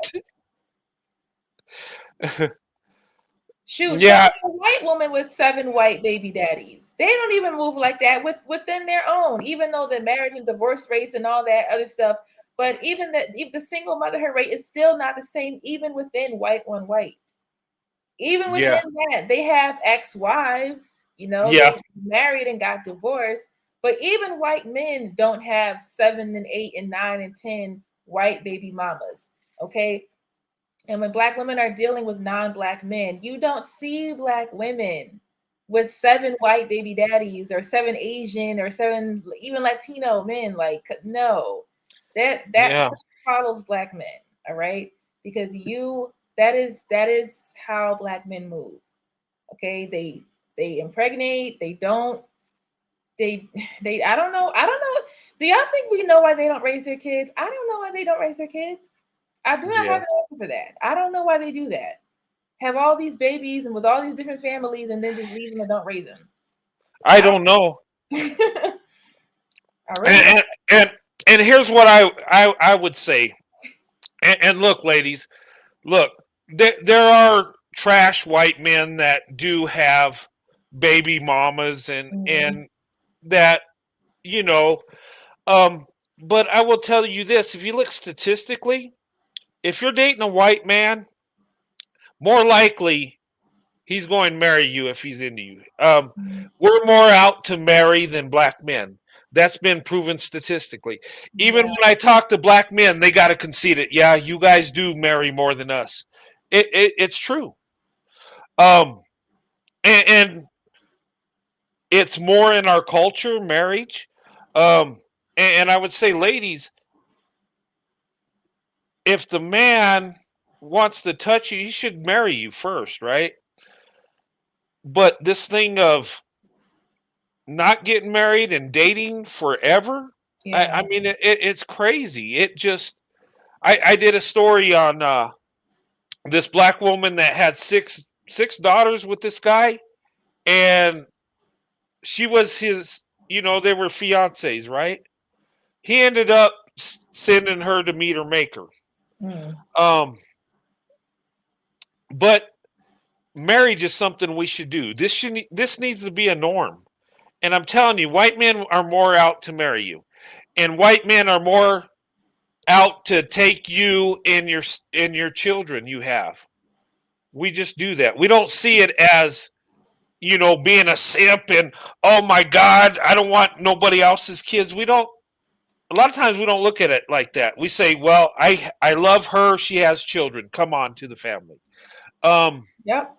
Shoot, a white woman with 7 white baby daddies. They don't even move like that within their own, even though the marriage and divorce rates and all that other stuff. But even the single motherhood rate is still not the same, even within white on white. Even within that, they have ex-wives. Yeah. They married and got divorced. But even white men don't have 7 and 8 and 9 and 10 white baby mamas. Okay. And when Black women are dealing with non-Black men, you don't see Black women with 7 white baby daddies or 7 Asian or 7 even Latino men. Like, no, that Yeah. follows Black men. All right, because that is how Black men move. Okay, they impregnate. They don't. They. I don't know. I don't know. Do y'all think we know why they don't raise their kids? I don't know why they don't raise their kids. I do not Yeah. have an answer for that. I don't know why they do that. Have all these babies and with all these different families and then just leave them and don't raise them. I I don't know. don't. I really don't. And and, and here's what I would say. And look, ladies, look, there are trash white men that do have baby mamas Mhm. and that, you know, um but I will tell you this, if you look statistically, if you're dating a white man, more likely he's going to marry you if he's into you. We're more out to marry than Black men. That's been proven statistically. Even Yeah. when I talk to Black men, they got to concede it. Yeah, you guys do marry more than us. It's true. Um, and it's more in our culture, marriage. Um, and I would say, ladies, if the man wants to touch you, he should marry you first, right? But this thing of not getting married and dating forever, I Yeah. mean, it's crazy. It just, I did a story on this Black woman that had six daughters with this guy, and she was his, they were fiancés, right? He ended up sending her to meet her maker. Mm. Um, but marriage is something we should do. This needs to be a norm. And I'm telling you, white men are more out to marry you, and white men are more out to take you and your children you have. We just do that. We don't see it as, being a simp and, oh my God, I don't want nobody else's kids. We don't. A lot of times we don't look at it like that. We say, well, I love her. She has children. Come on to the family. Um, Yep.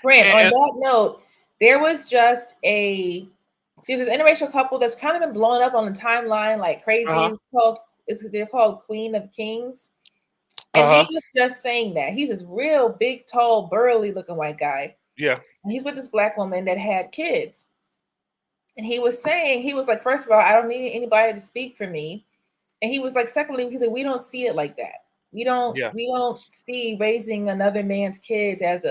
Grant, on and that note, there was just there's this interracial couple that's kind of been blowing up on the timeline like crazy. uh They're called Queen of Kings. And he huh, was just saying that. He's this real big, tall, burly looking white guy. yeah, And he's with this Black woman that had kids. And he was saying, he was like, first of all, I don't need anybody to speak for me. And he was like, secondly, he said, we don't see it like that. yeah, We don't see raising another man's kids as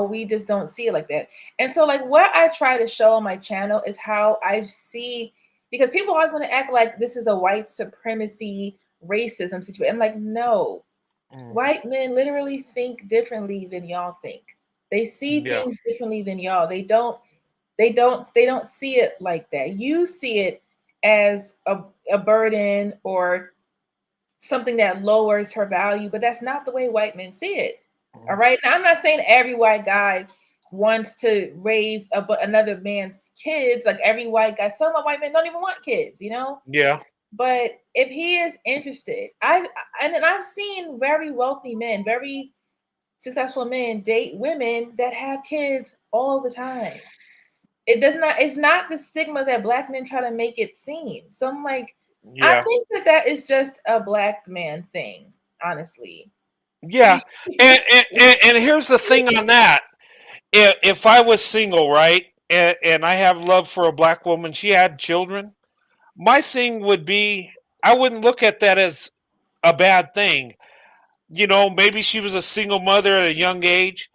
we just don't see it like that. And so like what I try to show on my channel is how I see, because people always want to act like this is a white supremacy racism situation. I'm like, no, mm, white men literally think differently than y'all think. They see yeah, things differently than y'all. They don't see it like that. You see it as a burden or something that lowers her value, but that's not the way white men see it. All mm, right. Now, I'm not saying every white guy wants to raise another man's kids. Like every white guy, some white men don't even want kids. yeah, But if he is interested, I've seen very wealthy men, very successful men date women that have kids all the time. It's not the stigma that Black men try to make it seem. So I'm like, I yeah, think that is just a Black man thing, honestly. yeah. And here's the thing on that. If I was single, right, and I have love for a Black woman, she had children, my thing would be, I wouldn't look at that as a bad thing. Maybe she was a single mother at a young age.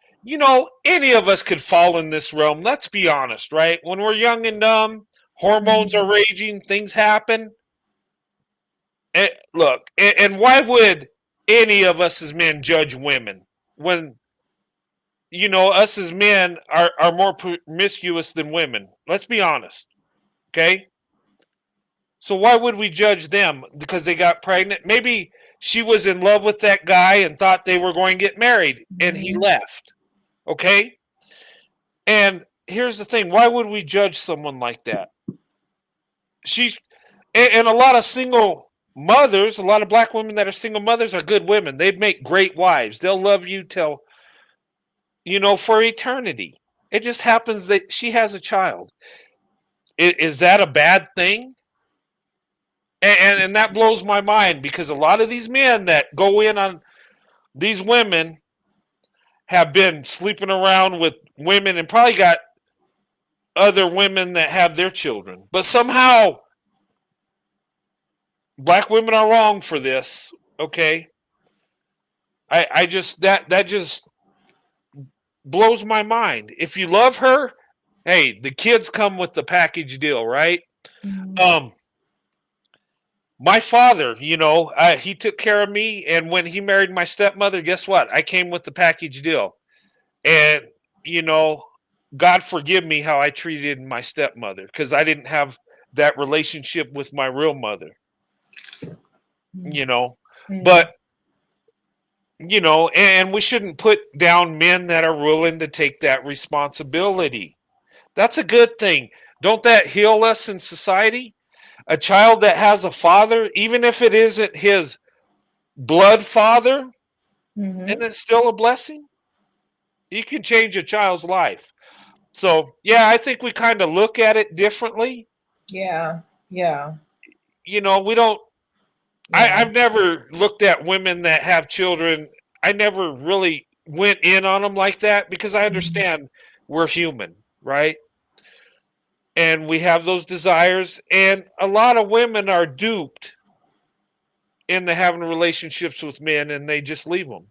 Any of us could fall in this realm. Let's be honest, right? When we're young and dumb, hormones are Mhm. raging, things happen. Look, and why would any of us as men judge women when, us as men are more promiscuous than women? Let's be honest, okay? So why would we judge them because they got pregnant? Maybe she was in love with that guy and thought they were going to get married and he Mhm. left. Okay? And here's the thing: why would we judge someone like that? She's and a lot of single mothers, a lot of black women that are single mothers are good women. They make great wives. They'll love you till for eternity. It just happens that she has a child. Is that a bad thing? And that blows my mind because a lot of these men that go in on these women have been sleeping around with women and probably got other women that have their children. But somehow black women are wrong for this. Okay. I just that just blows my mind. If you love her, hey, the kids come with the package deal, right? Mhm. My father, he took care of me, and when he married my stepmother, guess what? I came with the package deal, and you know, God forgive me how I treated my stepmother because I didn't have that relationship with my real mother, you know. Yeah. But and we shouldn't put down men that are willing to take that responsibility. That's a good thing. Don't that heal us in society? A child that has a father, even if it isn't his blood father, Mm-hmm. and it's still a blessing. You can change a child's life. So yeah, I think we kind of look at it differently. Yeah. Yeah. We don't. Yeah. I've never looked at women that have children. I never really went in on them like that because I Mhm. understand we're human, right? And we have those desires, and a lot of women are duped into having relationships with men, and they just leave them.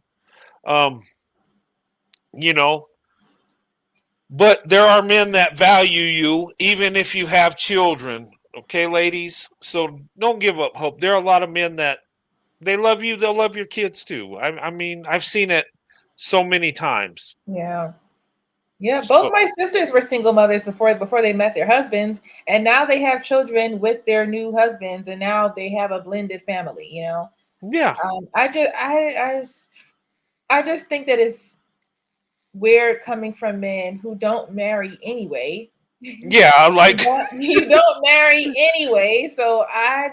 Um, you know, But there are men that value you, even if you have children. Okay, ladies? So don't give up hope. There are a lot of men that they love you, they'll love your kids too. I mean, I've seen it so many times. Yeah. Yeah. Both So, my sisters were single mothers before they met their husbands, and now they have children with their new husbands, and now they have a blended family. yeah. I just think that it's weird coming from men who don't marry anyway. Yeah, like, You don't marry anyway, so I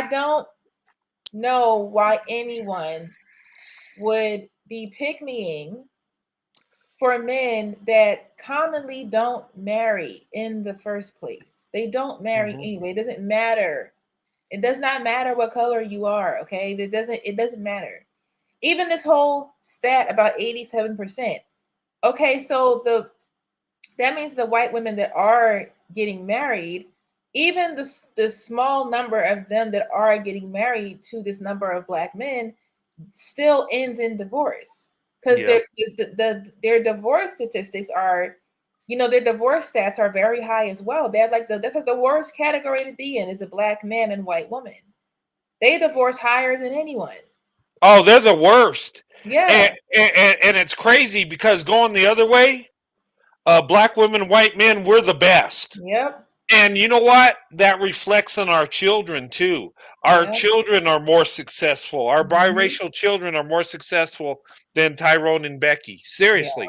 don't know why anyone would be pick-meing for men that commonly don't marry in the first place. They don't marry mhm, anyway. It doesn't matter. It does not matter what color you are, okay? It doesn't matter. Even this whole stat about 87%. Okay, so that means the white women that are getting married, even the small number of them that are getting married to this number of black men still ends in divorce because yep. their divorce statistics are, their divorce stats are very high as well. That's like the worst category to be in is a black man and white woman. They divorce higher than anyone. Oh, they're the worst. Yeah. And it's crazy because going the other way, black women, white men, we're the best. Yep. And you know what? That reflects on our children too. Our Yep. children are more successful. Our Mhm. biracial children are more successful than Tyrone and Becky. Yeah. Seriously.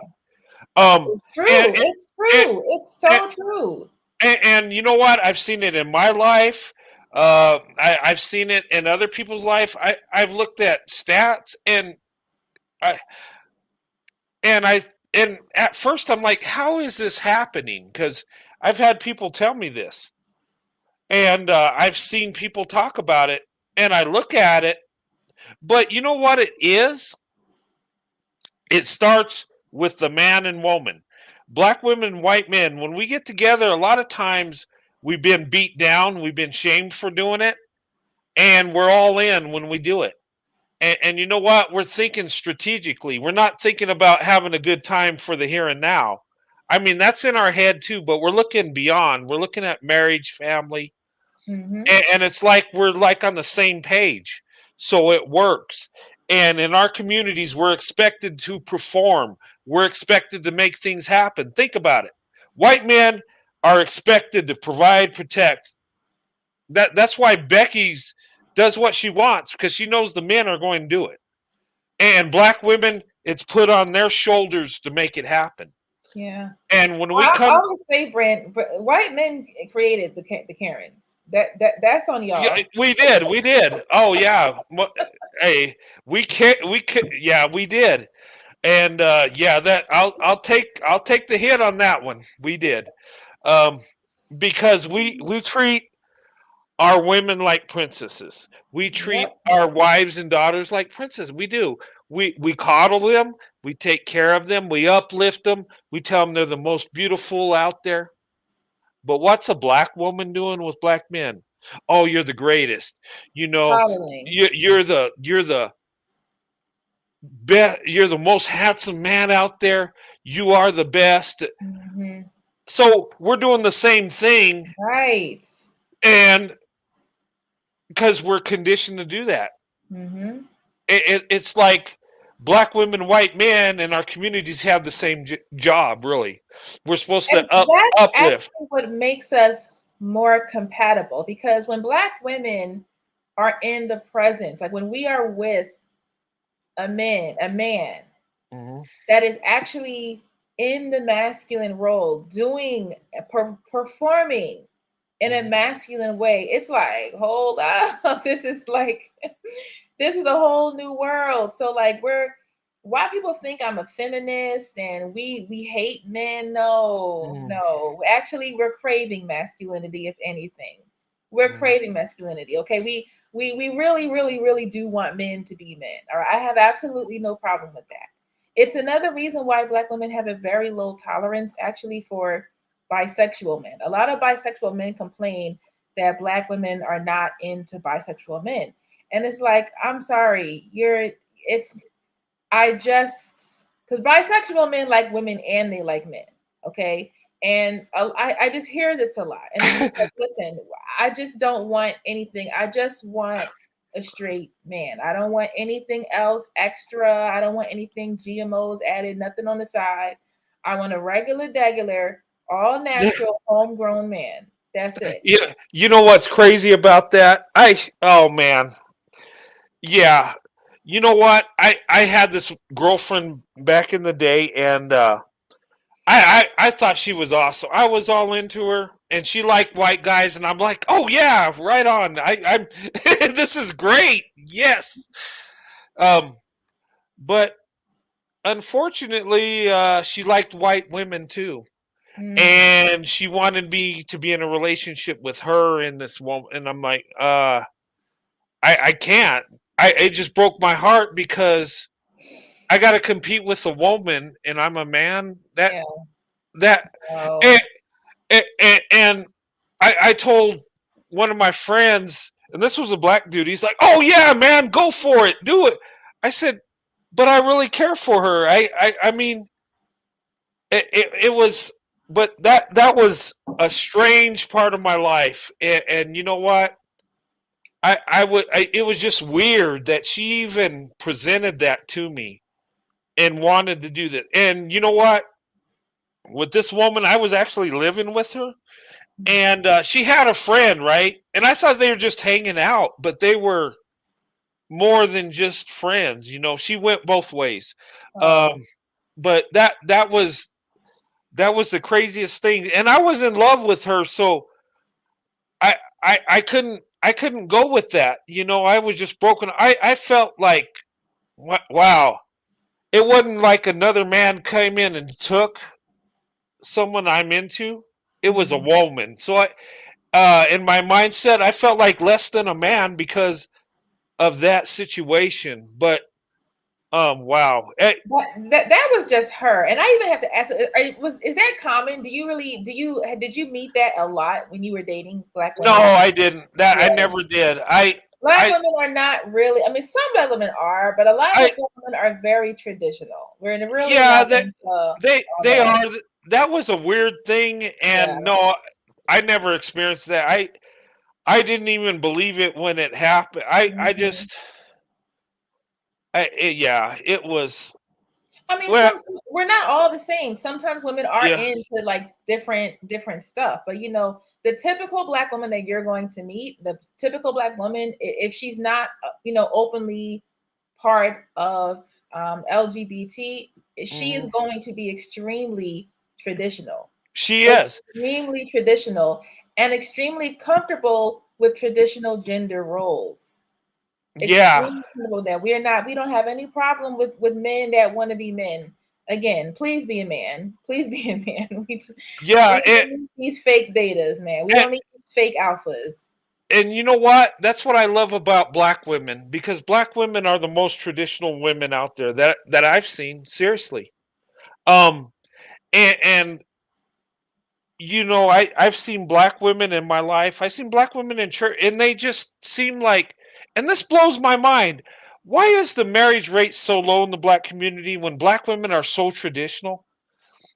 Um, It's and true. It's and, true. It's and, so true. and you know what? I've seen it in my life. I've seen it in other people's life. I've looked at stats I and I and at first I'm like, how is this happening? Because I've had people tell me this. And I've seen people talk about it, and I look at it. But you know what it is? It starts with the man and woman. Black women, white men, when we get together, a lot of times we've been beat down, we've been shamed for doing it, and we're all in when we do it. And you know what? We're thinking strategically. We're not thinking about having a good time for the here and now. I mean, that's in our head too, but we're looking beyond. We're looking at marriage, family, Hmm. and it's like we're like on the same page, so it works. And in our communities we're expected to perform, we're expected to make things happen. Think about it. White men are expected to provide, protect. That's why Becky's does what she wants, because she knows the men are going to do it. And black women, it's put on their shoulders to make it happen. Yeah. And when we I come, always say, Brand, white men created the Karens. That's on yeah, y'all. we did. Oh yeah, hey, we can't. Yeah, we did. And yeah, that I'll take the hit on that one. We did, um, because we treat our women like princesses. We treat Yep. our wives and daughters like princesses. We do. We coddle them. We take care of them. We uplift them. We tell them they're the most beautiful out there. But what's a black woman doing with black men? Oh, you're the greatest. You know, Coddling. you're the you're the most handsome man out there. You are the best. Hmm. So we're doing the same thing, Right. and because we're conditioned to do that, Hmm. it's like black women, white men, and our communities have the same job. Really, we're supposed to And that's uplift. actually what makes us more compatible, because when black women are in the presence, like when we are with a man Mhm. that is actually in the masculine role, doing performing in a Mhm. masculine way, it's like, hold up, this is like this is a whole new world. So like, why people think I'm a feminist and we hate men? No, Mhm. no. Actually, we're craving masculinity, if anything. We're Mhm. craving masculinity. Okay. We really, really, really do want men to be men. All right. I have absolutely no problem with that. It's another reason why black women have a very low tolerance actually for bisexual men. A lot of bisexual men complain that black women are not into bisexual men. And it's like, I'm sorry, it's I just because bisexual men like women and they like men, okay? And I just hear this a lot, and it's just like, listen, I just don't want anything. I just want a straight man. I don't want anything else extra. I don't want anything GMOs added, nothing on the side. I want a regular, all natural, homegrown man. That's it. Yeah, you know what's crazy about that? Oh man, yeah. You know what? I had this girlfriend back in the day, and I thought she was awesome. I was all into her, and she liked white guys, and I'm like, oh yeah, right on. I'm this is great. Yes. Um, but unfortunately, she liked white women too, Mm. and she wanted me to be in a relationship with her and this woman, and I'm like, I can't. It just broke my heart because I got to compete with a woman, and I'm a man. Yeah. That No. and, and I told one of my friends, and this was a black dude. He's like, "Oh yeah, man, go for it, do it." I said, "But I really care for her. I mean, it was, but that was a strange part of my life, and you know what? It was just weird that she even presented that to me and wanted to do that. And you know what? With this woman, I was actually living with her, and she had a friend, right? And I thought they were just hanging out, but they were more than just friends. You know, she went both ways. Oh. Um, but that was the craziest thing, and I was in love with her, so I I couldn't go with that. You know, I was just broken. I felt like wow, it wasn't like another man came in and took someone I'm into. It was a Mhm. woman. So in my mindset, I felt like less than a man because of that situation. But wow. That was just her, and I even have to ask: is that common? Did you meet that a lot when you were dating black No, women? I didn't. That Yeah, I never did. black I, women are not really. I mean, some black women are, but a lot of I, black women are very traditional. We're really yeah, not that into all they that. are. That was a weird thing, Yeah. and no, I never experienced that. I didn't even believe it when it happened. I Mhm. just, yeah, it was. I mean, Well, we're not all the same. Sometimes women are yeah. into like different stuff, but the typical black woman that you're going to meet, the typical black woman, if she's not, openly part of LGBT, she is Mhm. going to be extremely traditional. She is. Extremely traditional and extremely comfortable with traditional gender roles. Yeah. Extremely comfortable with that. We don't have any problem with men that want to be men. Again, please be a man. Please be a man. Yeah. We don't need these fake betas, man. We don't need these fake alphas. And you know what? That's what I love about Black women, because Black women are the most traditional women out there that I've seen. Seriously. Um, and you know, I've seen Black women in my life. I've seen Black women in church, and they just seem like, and this blows my mind. Why is the marriage rate so low in the Black community when Black women are so traditional?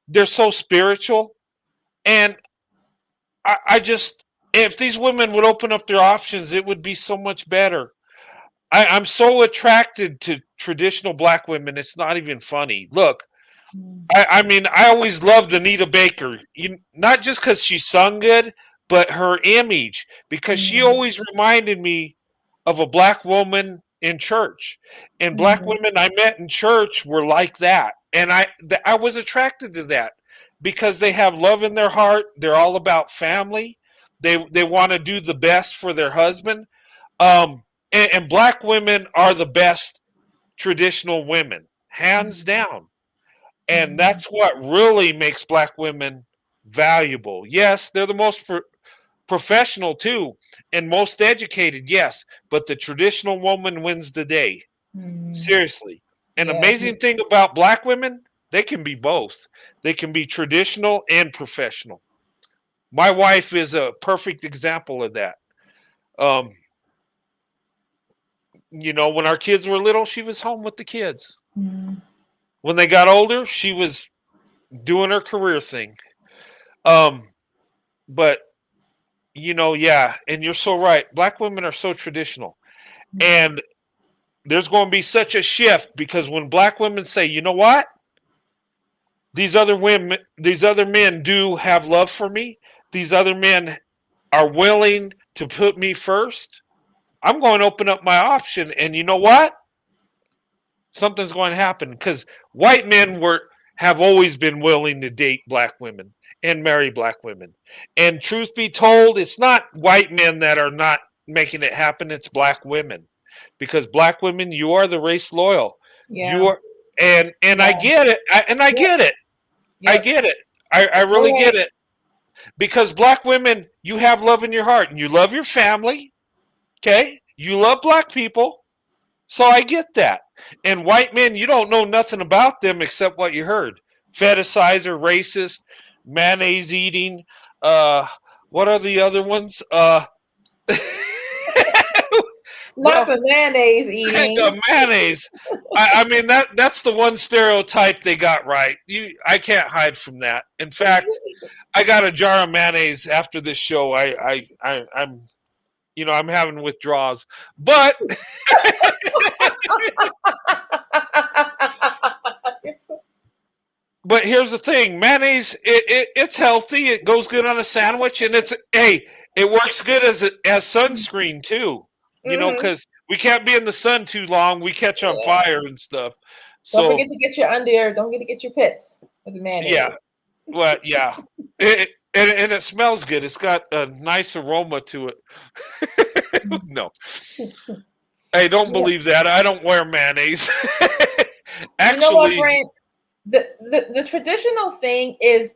They're so spiritual, and I just, if these women would open up their options, it would be so much better. I'm so attracted to traditional Black women. It's not even funny. Look, I mean, I always loved Anita Baker, not just because she sung good, but her image, because she always reminded me of a Black woman in church. And Black women I met in church were like that. And I was attracted to that because they have love in their heart. They're all about family. They want to do the best for their husband. And Black women are the best traditional women, hands down. And that's what really makes Black women valuable. Yes, they're the most professional too, and most educated, yes, but the traditional woman wins the day. Seriously. An Yeah. amazing thing about Black women, they can be both. They can be traditional and professional. My wife is a perfect example of that. Um, you know, when our kids were little, she was home with the kids. When they got older, she was doing her career thing. Um, but you know, yeah, and you're so right. Black women are so traditional. And there's going to be such a shift because when Black women say, you know what? These other men do have love for me. These other men are willing to put me first. I'm going to open up my option. And you know what? Something's going to happen because white men have always been willing to date Black women and marry Black women. And truth be told, it's not white men that are not making it happen. It's Black women, because Black women, you are the race loyal. Yeah. You are, and I get it. I get it. I get it. I really get it. Because Black women, you have love in your heart and you love your family. Okay, you love Black people. So I get that. And white men, you don't know nothing about them except what you heard. Fetishizer, racist, mayonnaise eating. What are the other ones? Not the mayonnaise eating. The mayonnaise. I mean that's the one stereotype they got right. I can't hide from that. In fact, I got a jar of mayonnaise after this show. I'm I'm having withdrawals. But but here's the thing, mayonnaise, it's healthy. It goes good on a sandwich, and it works good as sunscreen too. You know, because we can't be in the sun too long. We catch on fire and stuff. Don't forget to get your Don't forget to get your pits with the mayonnaise. Yeah, well, yeah, and it smells good. It's got a nice aroma to it. No, hey, don't believe that. I don't wear mayonnaise. Actually, you know what, Brent? The traditional thing is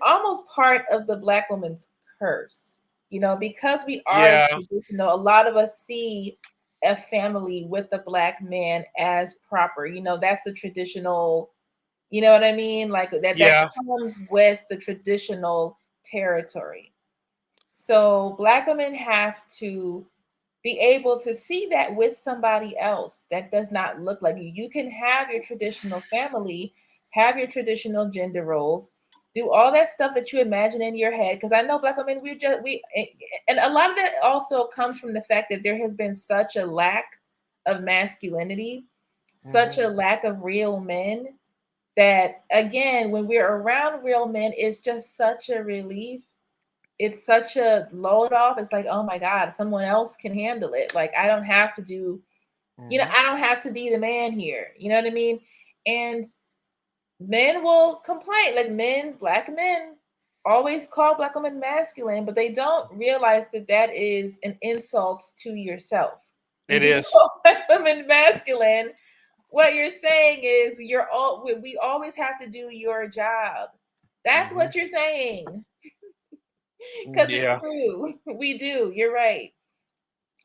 almost part of the Black woman's curse. You know, because we are traditional, a lot of us see a family with a Black man as proper. You know, that's the traditional, you know what I mean? Like that comes with the traditional territory. So Black women have to be able to see that with somebody else that does not look like you. You can have your traditional family, have your traditional gender roles, do all that stuff that you imagine in your head. Because I know Black women, and a lot of that also comes from the fact that there has been such a lack of masculinity, such a lack of real men, that again, when we're around real men, it's just such a relief. It's such a load off. It's like, oh my God, someone else can handle it. Like, I don't have to do, I don't have to be the man here. You know what I mean? And Men will complain, like black men always call black women masculine, but they don't realize that that is an insult to yourself. It When you is. call black women masculine, what you're saying is we always have to do your job. That's what you're saying. Because it's Yeah. true. We do. You're right.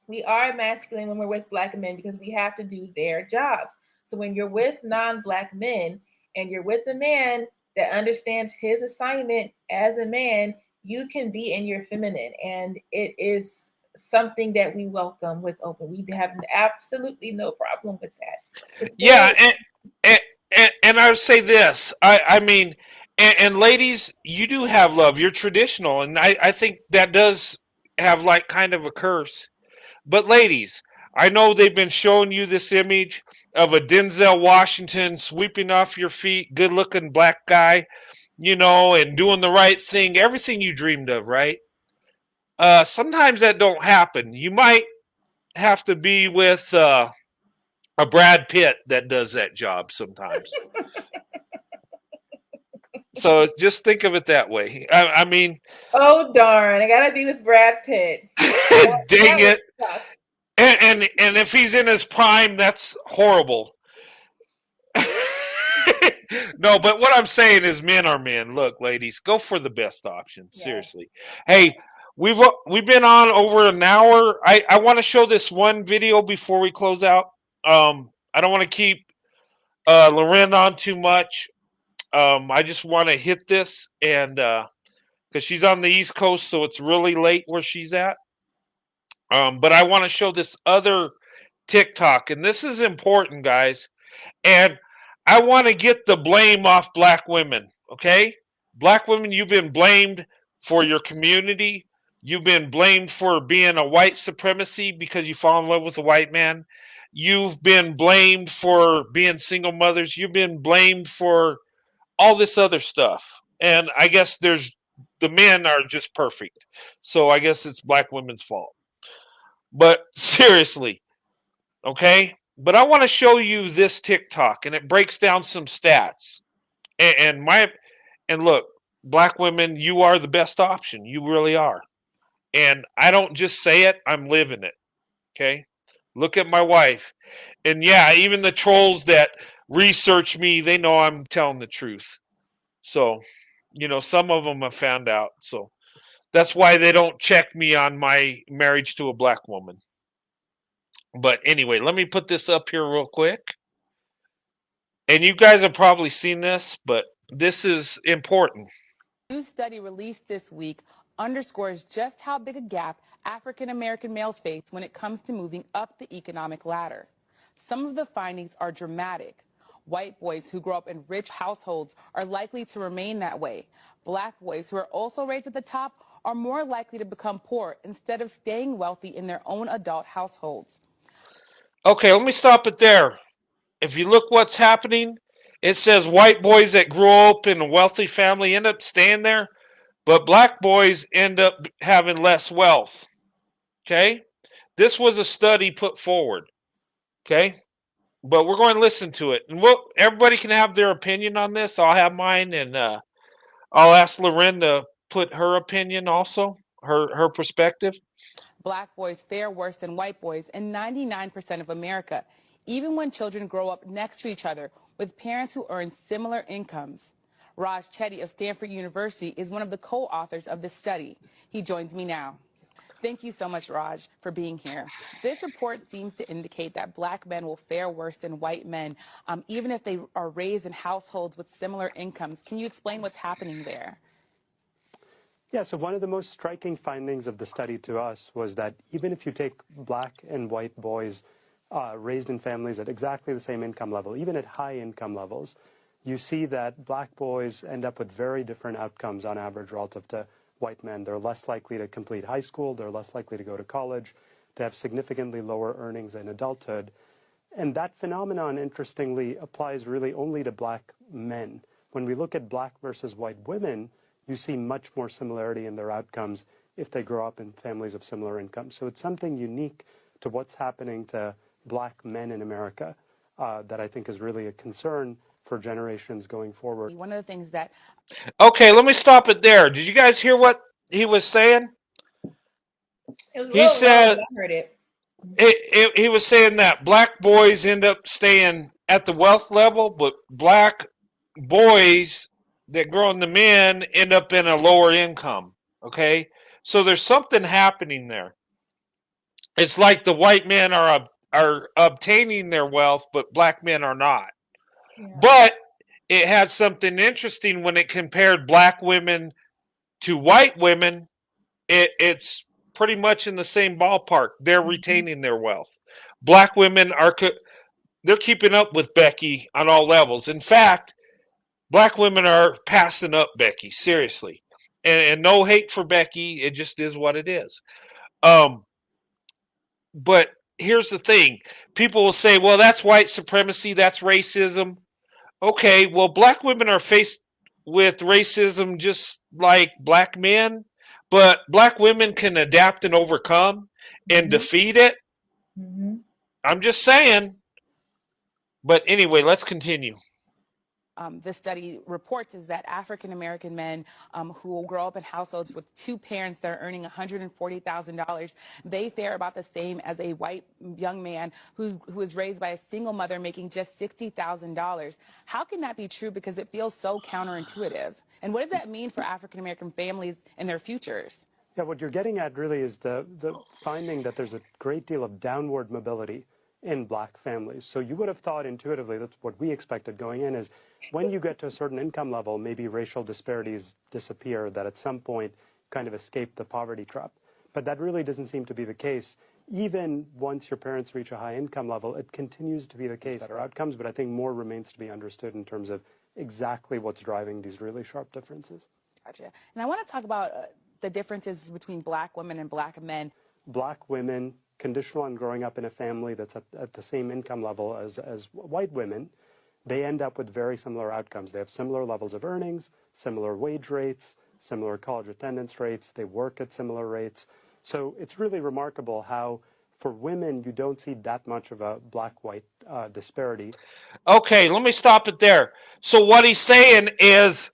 We are masculine when we're with black men because we have to do their jobs. So when you're with non-black men and you're with a man that understands his assignment as a man, you can be in your feminine, and it is something that we welcome with open. We have absolutely no problem with that. It's Yeah, very and I would say this. I mean, and ladies, you do have love. You're traditional, and I think that does have like kind of a curse. But ladies, I know they've been showing you this image of a Denzel Washington sweeping off your feet, good looking black guy, and doing the right thing, everything you dreamed of, right? Sometimes that don't happen. You might have to be with a Brad Pitt that does that job sometimes. So just think of it that way. I mean, oh darn! I gotta be with Brad Pitt. dang That would it. suck. And if he's in his prime, that's horrible. No, but what I'm saying is men are men. Look, ladies, go for the best option. Yes. Seriously. Hey, we've been on over an hour. I want to show this one video before we close out. I don't want to keep Loren on too much. I just want to hit this and because she's on the East Coast, so it's really late where she's at. But I want to show this other TikTok, and this is important, guys. And I want to get the blame off black women, okay? Black women, you've been blamed for your community. You've been blamed for being a white supremacy because you fall in love with a white man. You've been blamed for being single mothers. You've been blamed for all this other stuff. And I guess the men are just perfect. So I guess it's black women's fault. But seriously, okay? But I want to show you this TikTok, and it breaks down some stats. And look, black women, you are the best option. You really are. And I don't just say it, I'm living it. Okay? Look at my wife. And yeah, even the trolls that research me, they know I'm telling the truth. So, some of them have found out. So that's why they don't check me on my marriage to a black woman. But anyway, let me put this up here real quick. And you guys have probably seen this, but this is important. A new study released this week underscores just how big a gap African American males face when it comes to moving up the economic ladder. Some of the findings are dramatic. White boys who grow up in rich households are likely to remain that way. Black boys who are also raised at the top are more likely to become poor instead of staying wealthy in their own adult households. Okay, let me stop it there. If you look what's happening, it says white boys that grow up in a wealthy family end up staying there, but black boys end up having less wealth. Okay? This was a study put forward. Okay? But we're going to listen to it. And everybody can have their opinion on this. I'll have mine, and I'll ask Loren to put her opinion also, her perspective. Black boys fare worse than white boys in 99% of America, even when children grow up next to each other with parents who earn similar incomes. Raj Chetty of Stanford University is one of the co-authors of this study. He joins me now. Thank you so much, Raj, for being here. This report seems to indicate that black men will fare worse than white men, even if they are raised in households with similar incomes. Can you explain what's happening there? Yeah, so one of the most striking findings of the study to us was that even if you take black and white boys raised in families at exactly the same income level, even at high income levels, you see that black boys end up with very different outcomes on average relative to white men. They're less likely to complete high school, they're less likely to go to college, to have significantly lower earnings in adulthood. And that phenomenon, interestingly, applies really only to black men. When we look at black versus white women, you see much more similarity in their outcomes if they grow up in families of similar income. So it's something unique to what's happening to black men in America. that I think is really a concern for generations going forward. One of the things that Okay, let me stop it there. Did you guys hear what he was saying? It was a He little low, said but I heard it. he was saying that black boys end up staying at the wealth level, but black boys that grow into men end up in a lower income. Okay, so there's something happening there. It's like the white men are obtaining their wealth, but black men are not. Yeah. But it had something interesting when it compared black women to white women. It's pretty much in the same ballpark. They're retaining their wealth. Black women they're keeping up with Becky on all levels. In fact, black women are passing up Becky, seriously. And no hate for Becky, it just is what it is. But here's the thing. People will say, well, that's white supremacy, that's racism. Okay, well, black women are faced with racism just like black men, but black women can adapt and overcome and defeat it. I'm just saying. But anyway, let's continue. This study reports is that African American men who grow up in households with two parents that are earning $140,000, they fare about the same as a white young man who is raised by a single mother making just $60,000. How can that be true? Because it feels so counterintuitive. And what does that mean for African American families and their futures? Yeah, what you're getting at really is the finding that there's a great deal of downward mobility in black families. So you would have thought intuitively, that's what we expected going in, is when you get to a certain income level, maybe racial disparities disappear, that at some point kind of escape the poverty trap. But that really doesn't seem to be the case. Even once your parents reach a high income level, it continues to be the case. Better outcomes, but I think more remains to be understood in terms of exactly what's driving these really sharp differences. Gotcha. And I want to talk about the differences between black women and black men. Black women, conditional on growing up in a family that's at the same income level as white women, they end up with very similar outcomes. They have similar levels of earnings, similar wage rates, similar college attendance rates. They work at similar rates. So it's really remarkable how for women, you don't see that much of a black-white disparity. Okay, let me stop it there. So what he's saying is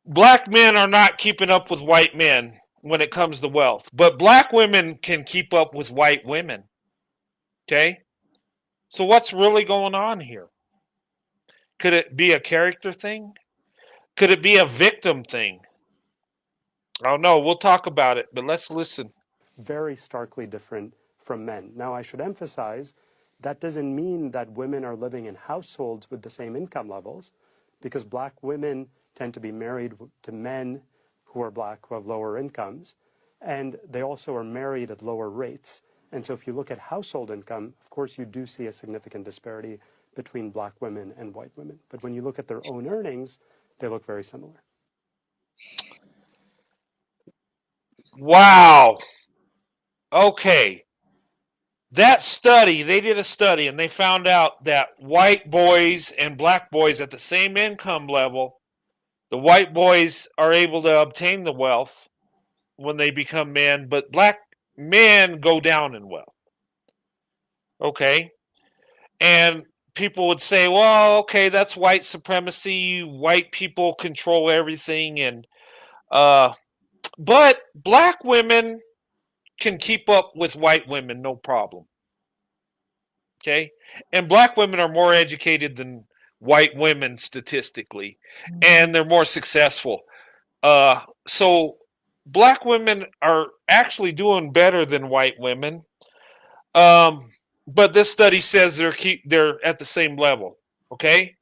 black men are not keeping up with white men when it comes to wealth, but black women can keep up with white women. Okay? So what's really going on here? Could it be a character thing? Could it be a victim thing? I don't know. We'll talk about it, but let's listen. Very starkly different from men. Now, I should emphasize that doesn't mean that women are living in households with the same income levels, because black women tend to be married to men who are black, who have lower incomes, and they also are married at lower rates. And so if you look at household income, of course, you do see a significant disparity between black women and white women. But when you look at their own earnings, they look very similar. Wow. Okay. That study, they did a study and they found out that white boys and black boys at the same income level, the white boys are able to obtain the wealth when they become men, but black men go down in wealth. Okay. And people would say, well, okay, that's white supremacy. White people control everything. And, but black women can keep up with white women, no problem. Okay. And black women are more educated than white women statistically, and they're more successful. So black women are actually doing better than white women. But this study says they're at the same level. Okay.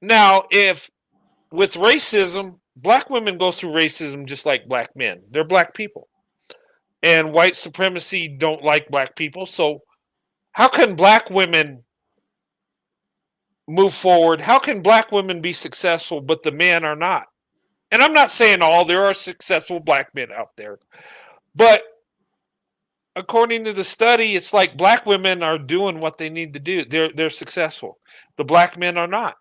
Now, if with racism, black women go through racism just like black men. They're black people. And white supremacy don't like black people. So how can black women move forward? How can black women be successful, but the men are not? And I'm not saying all, there are successful black men out there. But according to the study, it's like black women are doing what they need to do. They're successful. The black men are not.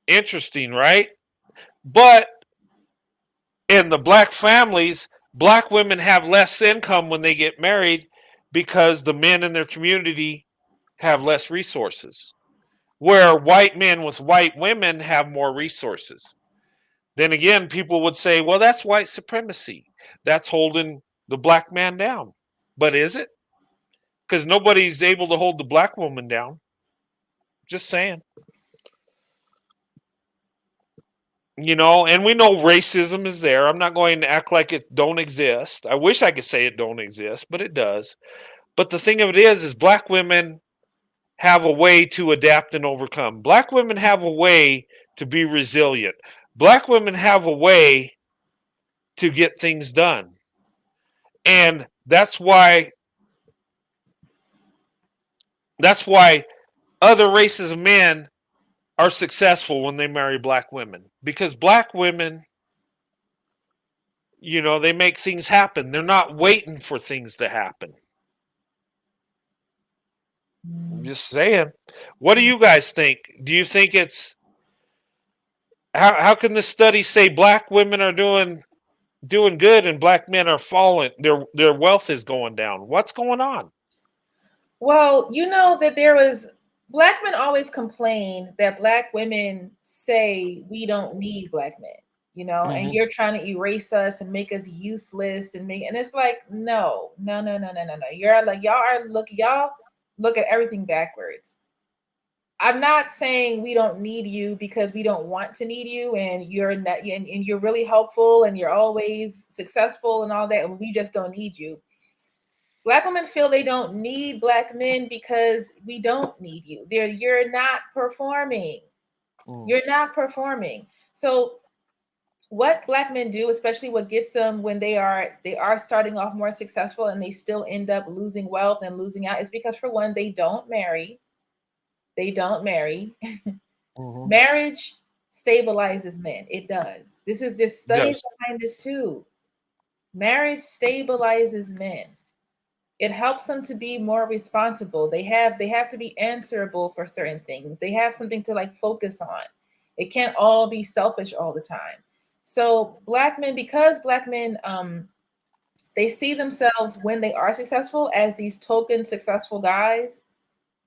Interesting, right? But in the black families, black women have less income when they get married because the men in their community have less resources, where white men with white women have more resources. Then again, people would say, well, that's white supremacy. That's holding the black man down. But is it? Because nobody's able to hold the black woman down. Just saying. And we know racism is there. I'm not going to act like it don't exist. I wish I could say it don't exist, but it does. But the thing of it is black women have a way to adapt and overcome. Black women have a way to be resilient. Black women have a way to get things done. And that's why other races of men are successful when they marry black women, because black women, they make things happen. They're not waiting for things to happen. I'm just saying. What do you guys think? Do you think it's how can this study say black women are doing good and black men are falling? Their wealth is going down. What's going on? Well, that black men always complain that black women say we don't need black men, and you're trying to erase us and make us useless and it's like, no. Y'all look at everything backwards. I'm not saying we don't need you because we don't want to need you, and you're not, and you're really helpful and you're always successful and all that, and we just don't need you. Black women feel they don't need black men because we don't need you. You're not performing. You're not performing. So what black men do, especially what gets them when they are starting off more successful and they still end up losing wealth and losing out, is because, for one, they don't marry. Marriage stabilizes men. It does. There's studies behind this too. Marriage stabilizes men. It helps them to be more responsible. They have to be answerable for certain things. They have something to focus on. It can't all be selfish all the time. So because black men, they see themselves when they are successful as these token successful guys,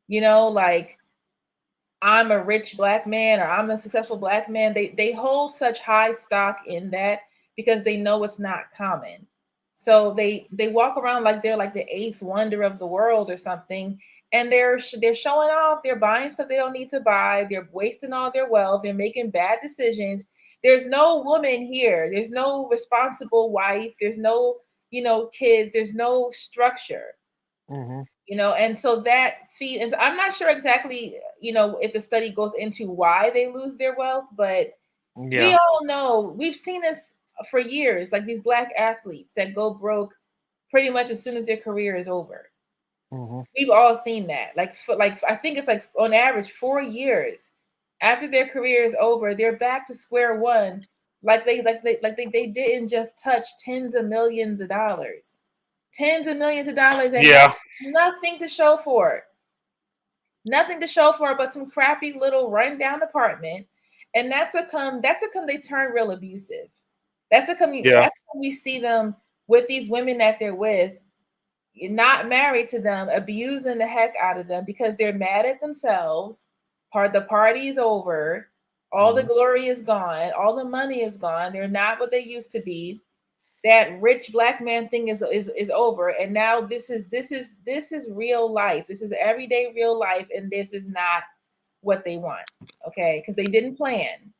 like, I'm a rich black man or I'm a successful black man. They hold such high stock in that because they know it's not common. So they walk around like they're like the eighth wonder of the world or something, and they're showing off. They're buying stuff they don't need to buy. They're wasting all their wealth. They're making bad decisions. There's no woman here. There's no responsible wife. There's no kids. There's no structure. And so that and I'm not sure exactly if the study goes into why they lose their wealth, but we all know, we've seen this for years, like these black athletes that go broke pretty much as soon as their career is over. We've all seen that. I think it's on average 4 years after their career is over, they're back to square one. They didn't just touch tens of millions of dollars. And nothing to show for it. Nothing to show for it but some crappy little rundown apartment. And that's a come they turn real abusive. That's when we see them with these women that they're with, not married to them, abusing the heck out of them because they're mad at themselves. The party's over. All the glory is gone. All the money is gone. They're not what they used to be. That rich black man thing is over. And now this is real life. This is everyday real life. And this is not what they want. Okay. Because they didn't plan.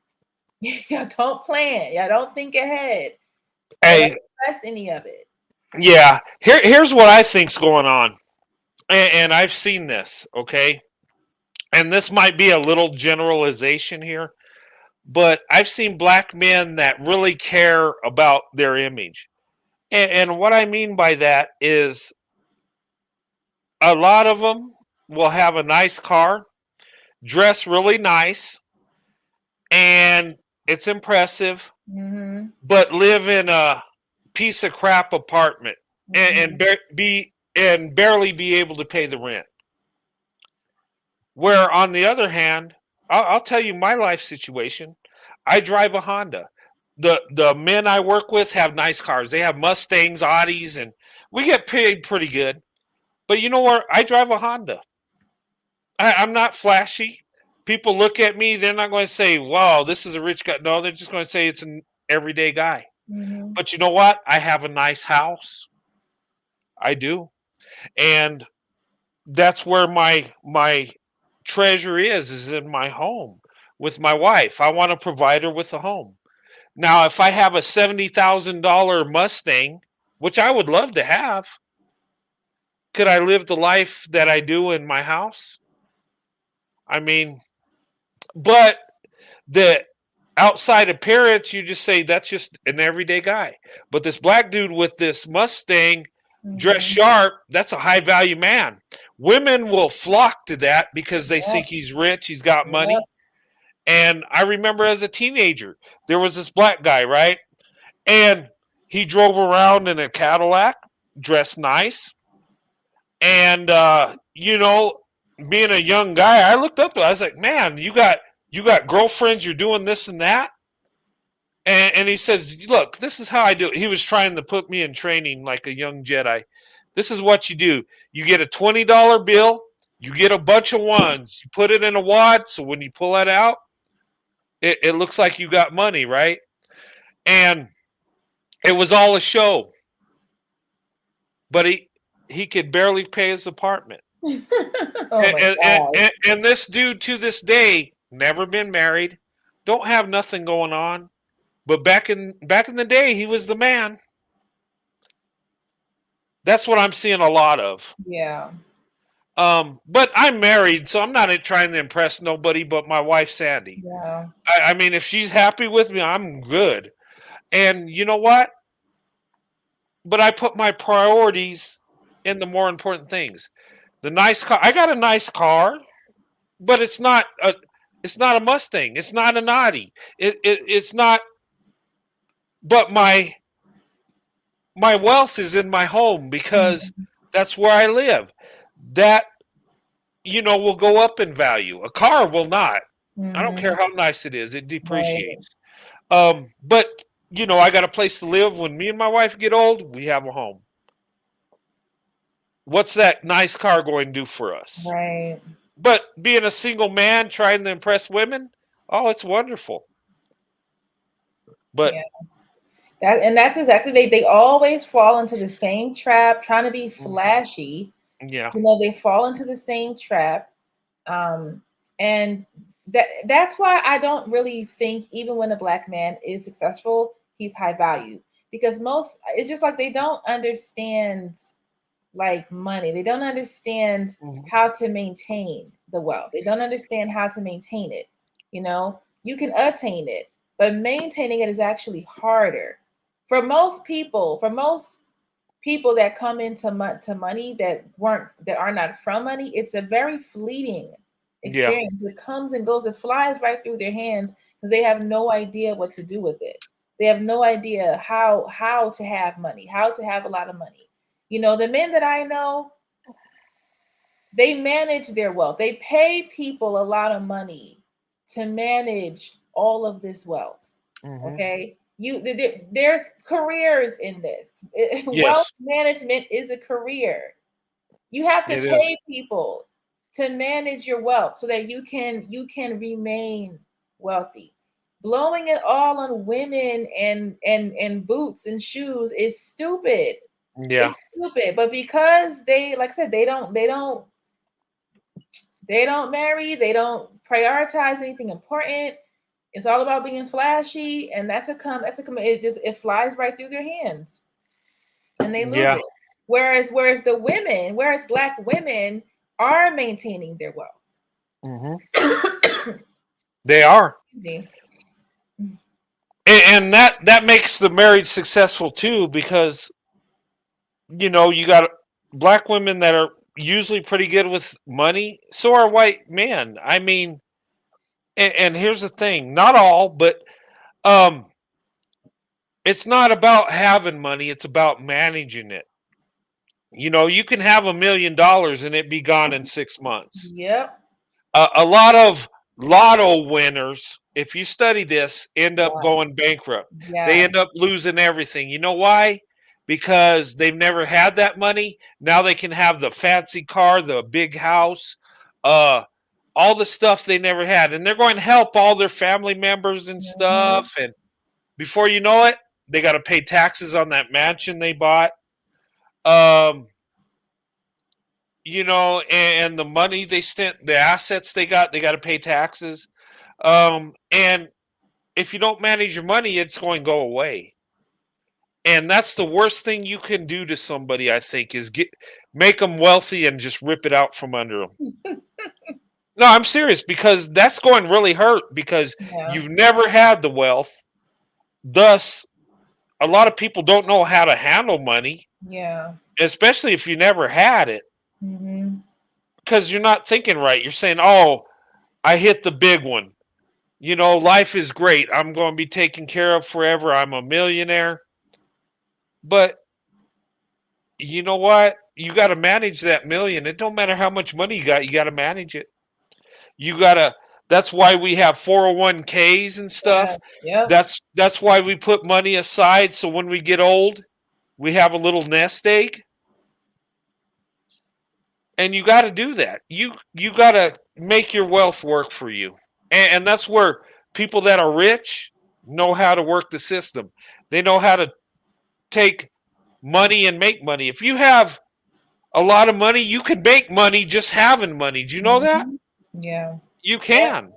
Y'all don't plan. Y'all don't think ahead. Hey, don't invest any of it. Yeah. Here's what I think's going on. And I've seen this, okay? And this might be a little generalization here, but I've seen black men that really care about their image. And what I mean by that is a lot of them will have a nice car, dress really nice, and it's impressive, but live in a piece of crap apartment and barely be able to pay the rent. Where on the other hand, I'll tell you my life situation. I drive a Honda. The men I work with have nice cars. They have Mustangs, Audis, and we get paid pretty good. But you know what? I drive a Honda. I'm not flashy. People look at me, they're not going to say, wow, this is a rich guy. No, they're just going to say it's an everyday guy. Mm-hmm. But you know what? I have a nice house. I do. And that's where my treasure is in my home with my wife. I want to provide her with a home. Now, if I have a $70,000 Mustang, which I would love to have, could I live the life that I do in my house? I mean, but the outside appearance, you just say that's just an everyday guy. But this black dude with this Mustang, dressed Mm-hmm. sharp, that's a high value man. Women will flock to that because they Yep. think he's rich, he's got Yep. money. And I remember as a teenager, there was this black guy, right? And he drove around in a Cadillac, dressed nice. And being a young guy, I looked up to him. I was like, man, you got girlfriends, you're doing this and that. And he says, look, this is how I do it. He was trying to put me in training like a young Jedi. This is what you do. You get a $20 bill, you get a bunch of ones, you put it in a wad, so when you pull that out, it looks like you got money, right? And it was all a show. But he could barely pay his apartment. Oh And, my and, God. and this dude to this day, never been married, don't have nothing going on. But back in the day, he was the man. That's what I'm seeing a lot of. Yeah. But I'm married, so I'm not trying to impress nobody but my wife, Sandy. Yeah. I mean, if she's happy with me, I'm good. And you know what? But I put my priorities in the more important things. The nice car. I got a nice car, but it's not a Mustang. It's not an Audi. It's not. But my wealth is in my home because that's where I live. That will go up in value. A car will not. I don't care Mm-hmm. how nice it is; it Right. depreciates. But I got a place to live. When me and my wife get old, we have a home. What's that nice car going to do for us? Right. But being a single man trying to impress women, oh, it's wonderful. But Yeah. That's exactly they always fall into the same trap, trying to be flashy. yeah, They fall into the same trap. And that's why I don't really think even when a black man is successful, he's high value. Because it's just like they don't understand like money. They don't understand how to maintain the wealth. They don't understand how to maintain it. You can attain it, but maintaining it is actually harder. For most people that come into to money that are not from money, it's a very fleeting yeah, experience. It comes and goes, it flies right through their hands because they have no idea what to do with it. They have no idea how to have money, how to have a lot of money. The men that I know, they manage their wealth. They pay people a lot of money to manage all of this wealth. Okay, there's careers in this. Wealth yes, management is a career. You have to it is. pay people to manage your wealth so that you can remain wealthy. Blowing it all on women and boots and shoes is stupid. Yeah, It's stupid. But because they, like I said, they don't marry, they don't prioritize anything important. It's all about being flashy, and it flies right through their hands, and they lose yeah, it. Whereas black women are maintaining their wealth. they are. Excuse me. And that makes the marriage successful too, because you got black women that are usually pretty good with money. So are white men. I mean, and here's the thing: not all, but um, it's not about having money; it's about managing it. You can have $1 million and it be gone in 6 months. Yep. A lot of lotto winners, if you study this, end up Yes. going bankrupt. They Yes. end up losing everything. You know why? because they've never had that money. Now they can have the fancy car, the big house, all the stuff they never had. And they're going to help all their family members and Mhm. stuff. And before you know it, they got to pay taxes on that mansion they bought. Um, and the money they spent, the assets they got to pay taxes. And if you don't manage your money, it's going to go away. And that's the worst thing you can do to somebody, I think, is make them wealthy and just rip it out from under them. No, I'm serious, because that's going to really hurt, because Yeah. you've never had the wealth. Thus, a lot of people don't know how to handle money, Yeah. especially if you never had it, Mhm. because you're not thinking right. You're saying, "Oh, I hit the big one. Life is great. I'm going to be taken care of forever. I'm a millionaire." But you know what? You got to manage that million. It don't matter how much money you got to manage it. You got to That's why we have 401ks and Yeah. stuff. Yep. That's why we put money aside, so when we get old, we have a little nest egg. And you got to do that. You got to make your wealth work for you. And that's where people that are rich know how to work the system. They know how to take money and make money. If you have a lot of money, you can make money just having money. Do you know that? Mhm. Yeah. You Yep. can.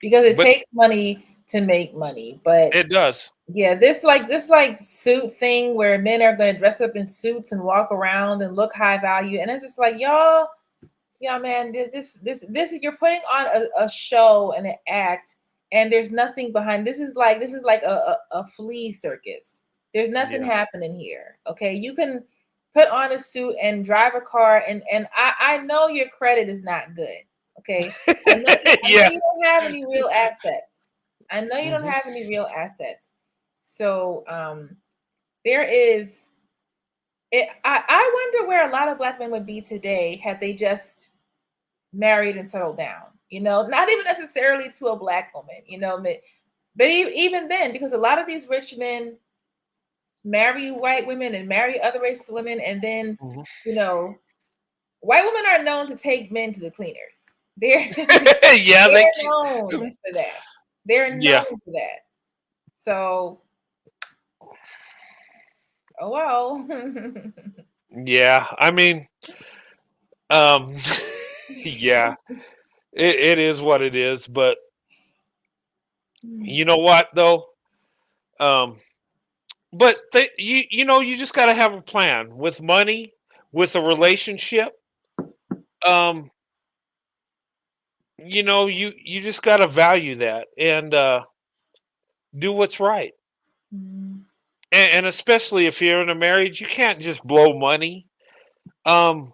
Because it But takes money to make money. But it does. yeah, this like suit thing where men are going to dress up in suits and walk around and look high value, and it's just like y'all, man, this you're putting on a show and an act, and there's nothing behind. This is like a flea circus. There's nothing Yeah. happening here. Okay, you can put on a suit and drive a car, and I know your credit is not good. Okay, I know Yeah. you don't have any real assets. I know you don't Mhm. have any real assets. So there is it. I wonder where a lot of Black men would be today had they just married and settled down. Not even necessarily to a Black woman. But even then, because a lot of these rich men marry white women and marry other races of women, and then Mhm. white women are known to take men to the cleaners. They're Yeah, they're known can. for that. They're Yeah. known for that. So, oh well. Yeah. I mean, um yeah. It is what it is, but you know what though? Um but you just got to have a plan with money, with a relationship. Um you just got to value that, and do what's right. Mhm. And especially if you're in a marriage, you can't just blow money. Um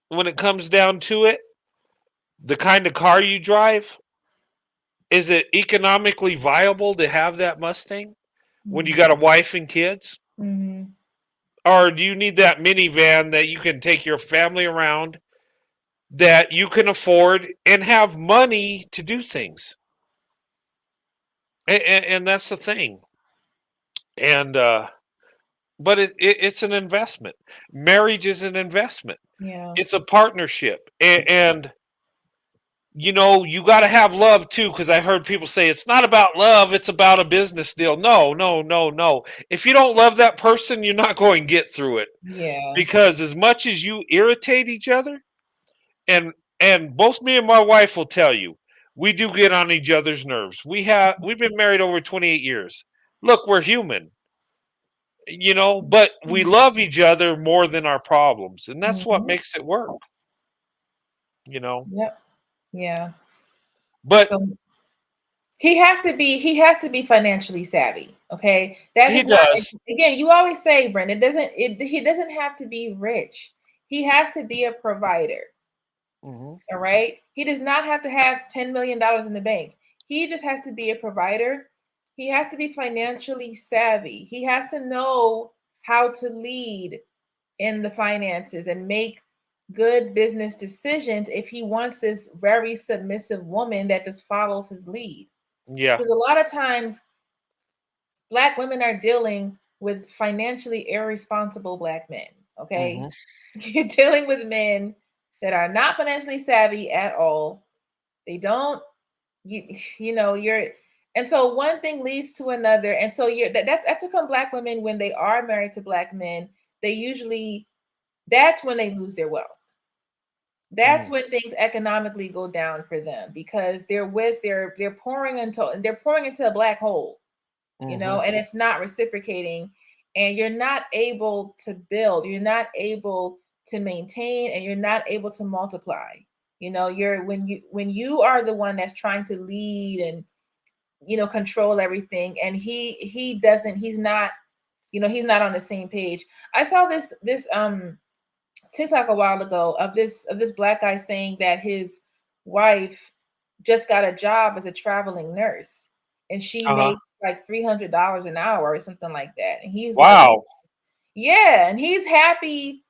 when it comes down to it, the kind of car you drive, is it economically viable to have that Mustang when you got a wife and kids? Mhm. Or do you need that minivan that you can take your family around, that you can afford and have money to do things? And that's the thing. And but it's an investment. Marriage is an investment. Yeah. It's a partnership. And you got to have love too, because I heard people say it's not about love, it's about a business deal. No, no, no, no. If you don't love that person, you're not going to get through it. Yeah. Because as much as you irritate each other, and both me and my wife will tell you, we do get on each other's nerves. We've been married over 28 years. Look, we're human, but we love each other more than our problems, and that's what Mhm. makes it work, you know. Yep. Yeah. But So he has to be financially savvy. Okay. That he does not, does. again, you always say, Brent, he doesn't have to be rich. He has to be a provider. Mhm. All right. He does not have to have $10 million in the bank. He just has to be a provider. He has to be financially savvy. He has to know how to lead in the finances and make good business decisions if he wants this very submissive woman that just follows his lead. Yeah. Because a lot of times Black women are dealing with financially irresponsible black men. Okay. Mm-hmm. You're dealing with men that are not financially savvy at all. They don't, you know, you're, and so one thing leads to another. And so that's become black women when they are married to black men, they usually, that's when they lose their wealth. That's when things economically go down for them, because they're pouring into a black hole, you know, and it's not reciprocating, and you're not able to build, you're not able to maintain, and you're not able to multiply. You know, when you are the one that's trying to lead and, you know, control everything, and he doesn't, he's not, you know, he's not on the same page. I saw this TikTok a while ago of this black guy saying that his wife just got a job as a traveling nurse, and she Uh-huh. makes like $300 an hour or something like that. And Wow. yeah, and he's happy.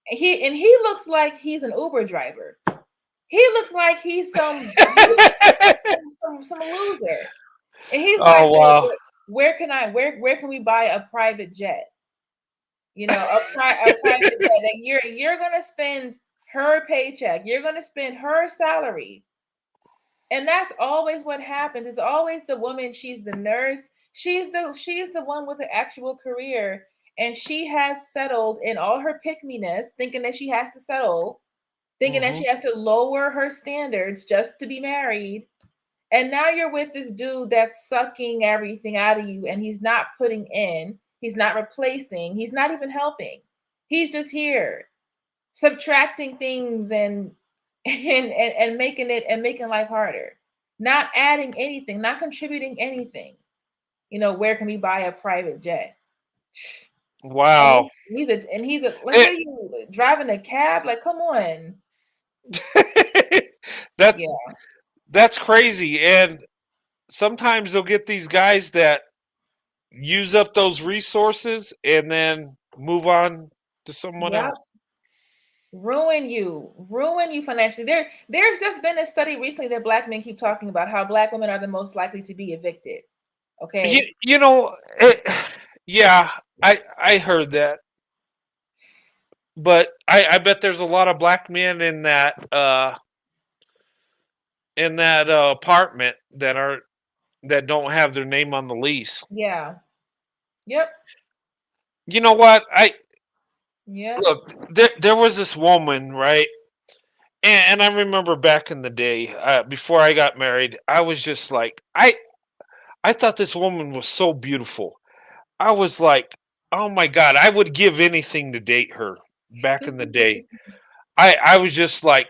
He looks like he's an Uber driver. He looks like he's some loser. And he's like, Oh wow. where can we buy a private jet? You know, a private jet. Like you're gonna spend her paycheck, you're gonna spend her salary. And that's always what happens. It's always the woman, she's the nurse, she's the one with the actual career, and she has settled in all her pick-me-ness, thinking that she has to settle, thinking that Mm-hmm. she has to lower her standards just to be married. And now you're with this dude that's sucking everything out of you, and he's not putting in, he's not replacing, he's not even helping. He's just here subtracting things and making life harder. Not adding anything, not contributing anything. You know, where can we buy a private jet? And Wow. he's a like, what It, are you driving a cab? Like, come on. that Yeah. that's crazy. And sometimes they'll get these guys that use up those resources and then move on to someone Yeah. else. Ruin you financially. There's just been a study recently that black men keep talking about how black women are the most likely to be evicted. Okay. You know, yeah, I heard that, but I bet there's a lot of black men in that apartment that don't have their name on the lease. Yeah. Yep. You know what? I Yep. look, there was this woman, right? And I remember back in the day, before I got married, I was just like, I thought this woman was so beautiful. I was like, oh my god, I would give anything to date her. Back in the day, I was just like,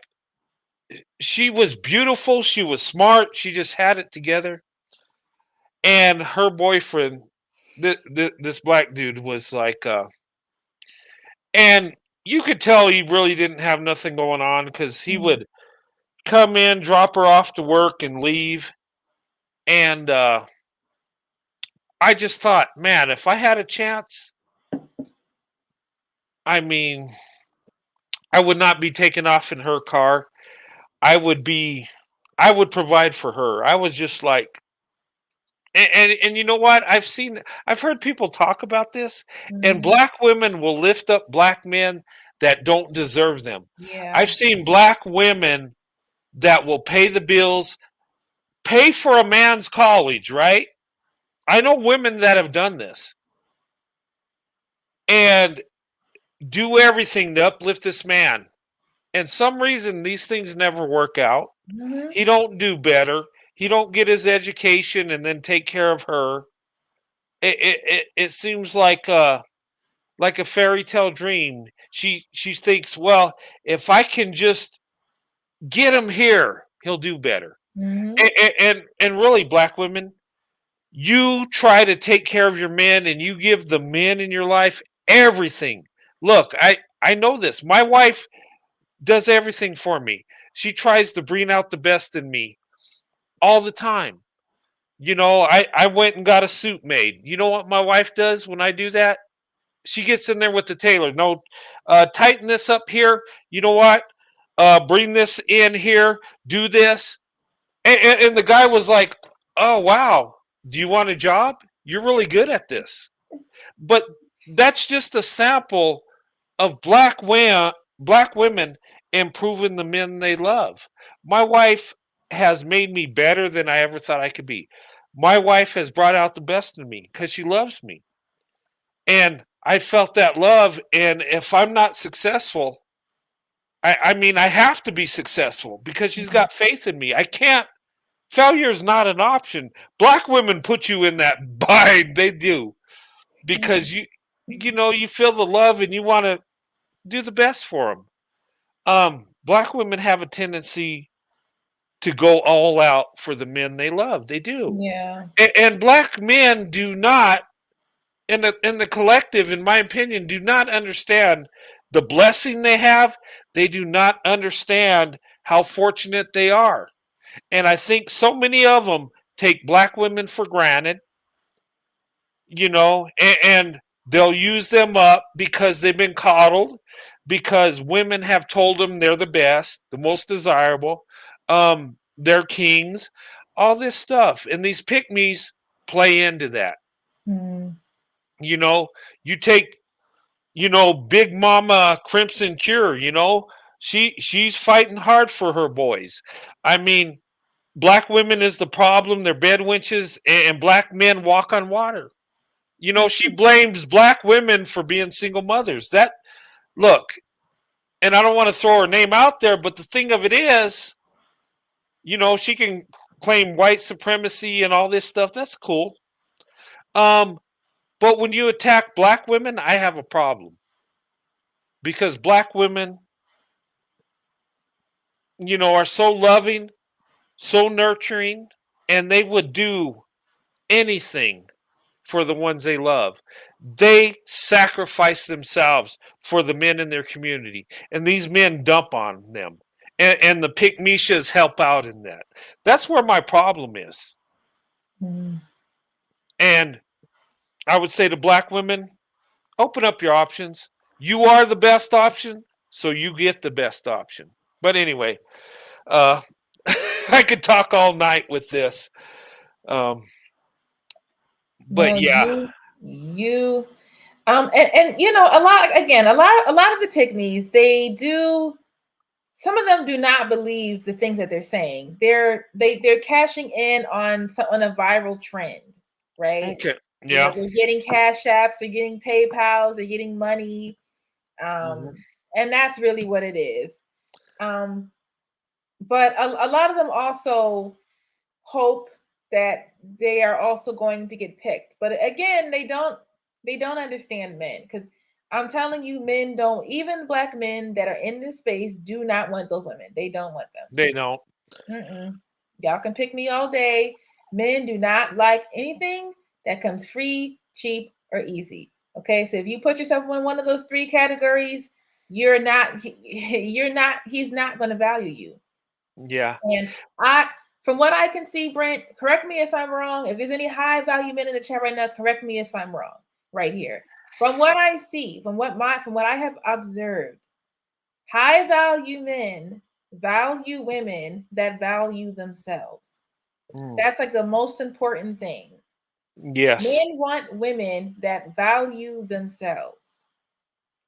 she was beautiful, she was smart, she just had it together. And her boyfriend, this black dude, was like, and you could tell he really didn't have nothing going on because he would come in, drop her off to work, and leave. And I just thought, man, if I had a chance, I mean, I would not be taken off in her car. I would be, I would provide for her. I was just like, and you know what? I've heard people talk about this, and Mhm. black women will lift up black men that don't deserve them. I've Yeah. seen black women that will pay the bills, pay for a man's college, right? I know women that have done this and do everything to uplift this man. And some reason these things never work out. Mhm. He don't do better. He don't get his education and then take care of her. It seems like a fairy tale dream. She thinks, well, if I can just get him here, he'll do better. Mhm. And really, black women, you try to take care of your men and you give the men in your life everything. Look, I know this. My wife does everything for me. She tries to bring out the best in me all the time. You know, I went and got a suit made. You know what my wife does when I do that? She gets in there with the tailor. No, tighten this up here. You know what? Bring this in here. Do this. And the guy was like, "Oh wow, do you want a job? You're really good at this." But that's just a sample of black women improving the men they love. My wife has made me better than I ever thought I could be. My wife has brought out the best in me because she loves me. And I felt that love. And if I'm not successful, I mean, I have to be successful because she's got faith in me. I can't, failure is not an option. Black women put you in that bind. They do because you feel the love and you want to do the best for them. Black women have a tendency to go all out for the men they love. They do. Yeah. And black men do not, in the collective, in my opinion, do not understand the blessing they have. They do not understand how fortunate they are. And I think so many of them take black women for granted, and they'll use them up because they've been coddled, because women have told them they're the best, the most desirable, they're kings, all this stuff. And these pick me's play into that. Mm. You know, you take, Big Mama Crimson Cure, she's fighting hard for her boys. I mean, black women is the problem, they're bed wenches, and black men walk on water. She blames black women for being single mothers. That look, and I don't want to throw her name out there, but the thing of it is, she can claim white supremacy and all this stuff. That's cool. But when you attack black women, I have a problem because black women, are so loving, so nurturing, and they would do anything for the ones they love. They sacrifice themselves for the men in their community, and these men dump on them. And the Pickmeishas help out in that. That's where my problem is. Mm. And I would say to black women, open up your options. You are the best option, so you get the best option. But anyway, uh, I could talk all night with this. Um, No, but yeah, you and a lot of the pygmies, some of them do not believe the things that they're saying. They're cashing in on a viral trend, right? okay, yeah. They're getting cash apps, they're getting PayPals, they're getting money. Mhm. And that's really what it is. But a lot of them also hope that they are also going to get picked. But again, they don't understand men, because I'm telling you, men don't, even black men that are in this space do not want those women. They don't want them. They don't. Mm-mm. Y'all can pick me all day. Men do not like anything that comes free, cheap, or easy. Okay, so if you put yourself in one of those three categories, you're not. You're not. He's not going to value you. Yeah. And from what I can see, Brent, correct me if I'm wrong. If there's any high value men in the chat right now, correct me if I'm wrong. Right here, from what I see, from what I have observed, high value men value women that value themselves. Mm. That's like the most important thing. Yes. Men want women that value themselves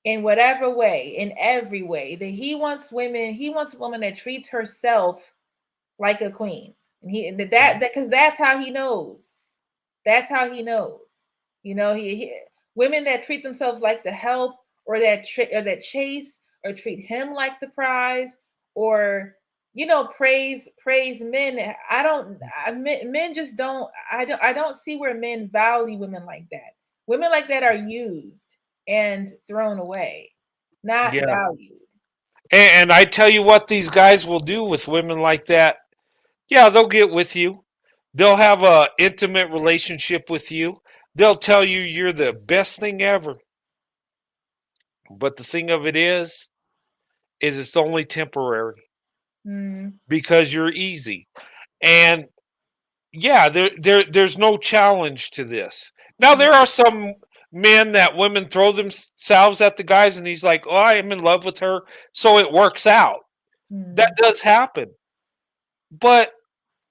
in whatever way, in every way. That he wants a woman that treats herself like a queen. And that because that's how he knows. That's how he knows. He women that treat themselves like the help, or that chase, or treat him like the prize, or praise men. Men just don't. I don't see where men value women like that. Women like that are used and thrown away, not Yeah. valued. And I tell you what these guys will do with women like that. Yeah, they'll get with you. They'll have a intimate relationship with you. They'll tell you you're the best thing ever. But the thing of it is it's only temporary Mm. because you're easy. And yeah, there's no challenge to this. Now there are some men that women throw themselves at the guys and he's like, "Oh, I am in love with her." So it works out. That Mm. does happen. But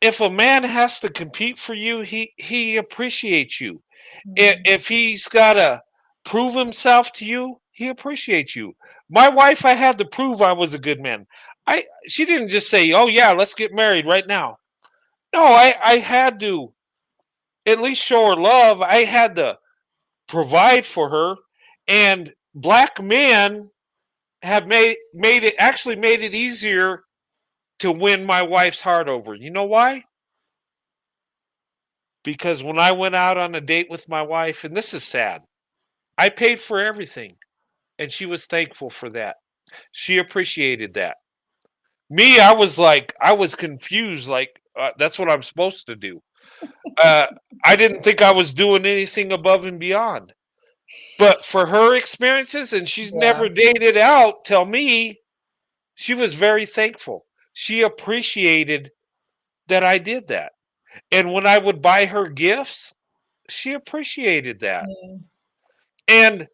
if a man has to compete for you, he appreciates you. If he's got to prove himself to you, he appreciates you. My wife, I had to prove I was a good man. She didn't just say, "Oh yeah, let's get married right now." No, I had to at least show her love. I had to provide for her, and black men have made it actually made it easier to win my wife's heart over. You know why? Because when I went out on a date with my wife, and this is sad, I paid for everything, and she was thankful for that. She appreciated that. Me, I was confused, like, that's what I'm supposed to do. Uh, I didn't think I was doing anything above and beyond. But for her experiences, and she's Yeah. never dated out, tell me, she was very thankful. She appreciated that I did that. And when I would buy her gifts, she appreciated that. Mm. And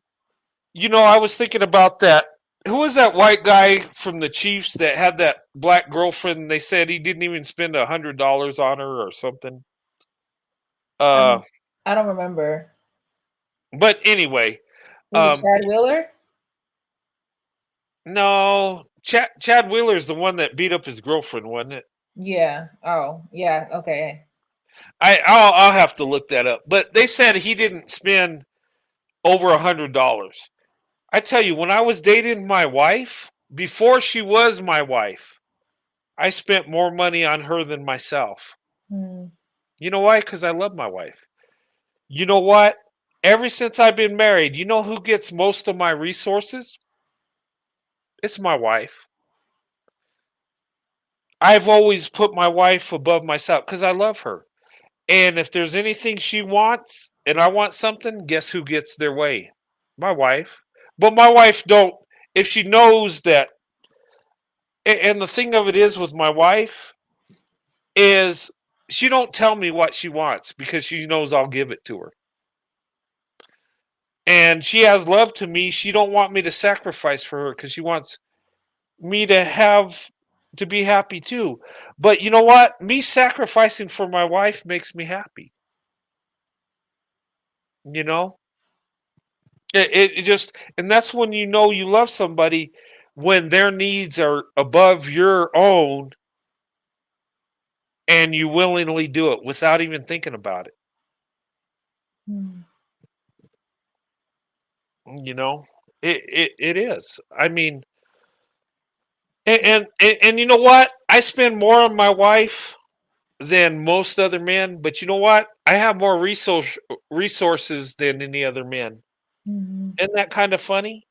I was thinking about that. Who was that white guy from the Chiefs that had that black girlfriend? And they said he didn't even spend $100 on her or something. I don't remember. But anyway, Was it Chad Wheeler? no, Chad Wheeler's the one that beat up his girlfriend, wasn't it? Yeah. Oh, yeah. Okay. I'll have to look that up. But they said he didn't spend over $100. I tell you, when I was dating my wife, before she was my wife, I spent more money on her than myself. Mm. You know why? Because I love my wife. You know what? Ever since I've been married, you know who gets most of my resources? It's my wife. I've always put my wife above myself because I love her. And if there's anything she wants and I want something, guess who gets their way? My wife. But my wife don't, if she knows that, and the thing of it is with my wife is she don't tell me what she wants because she knows I'll give it to her. And she has love to me. She don't want me to sacrifice for her because she wants me to be happy too. But you know what? Me sacrificing for my wife makes me happy. You know? It just, and that's when you know you love somebody, when their needs are above your own and you willingly do it without even thinking about it. Mm. You know? It is. I mean, and you know what? I spend more on my wife than most other men, but you know what? I have more resources than any other men. Mhm. Isn't that kind of funny?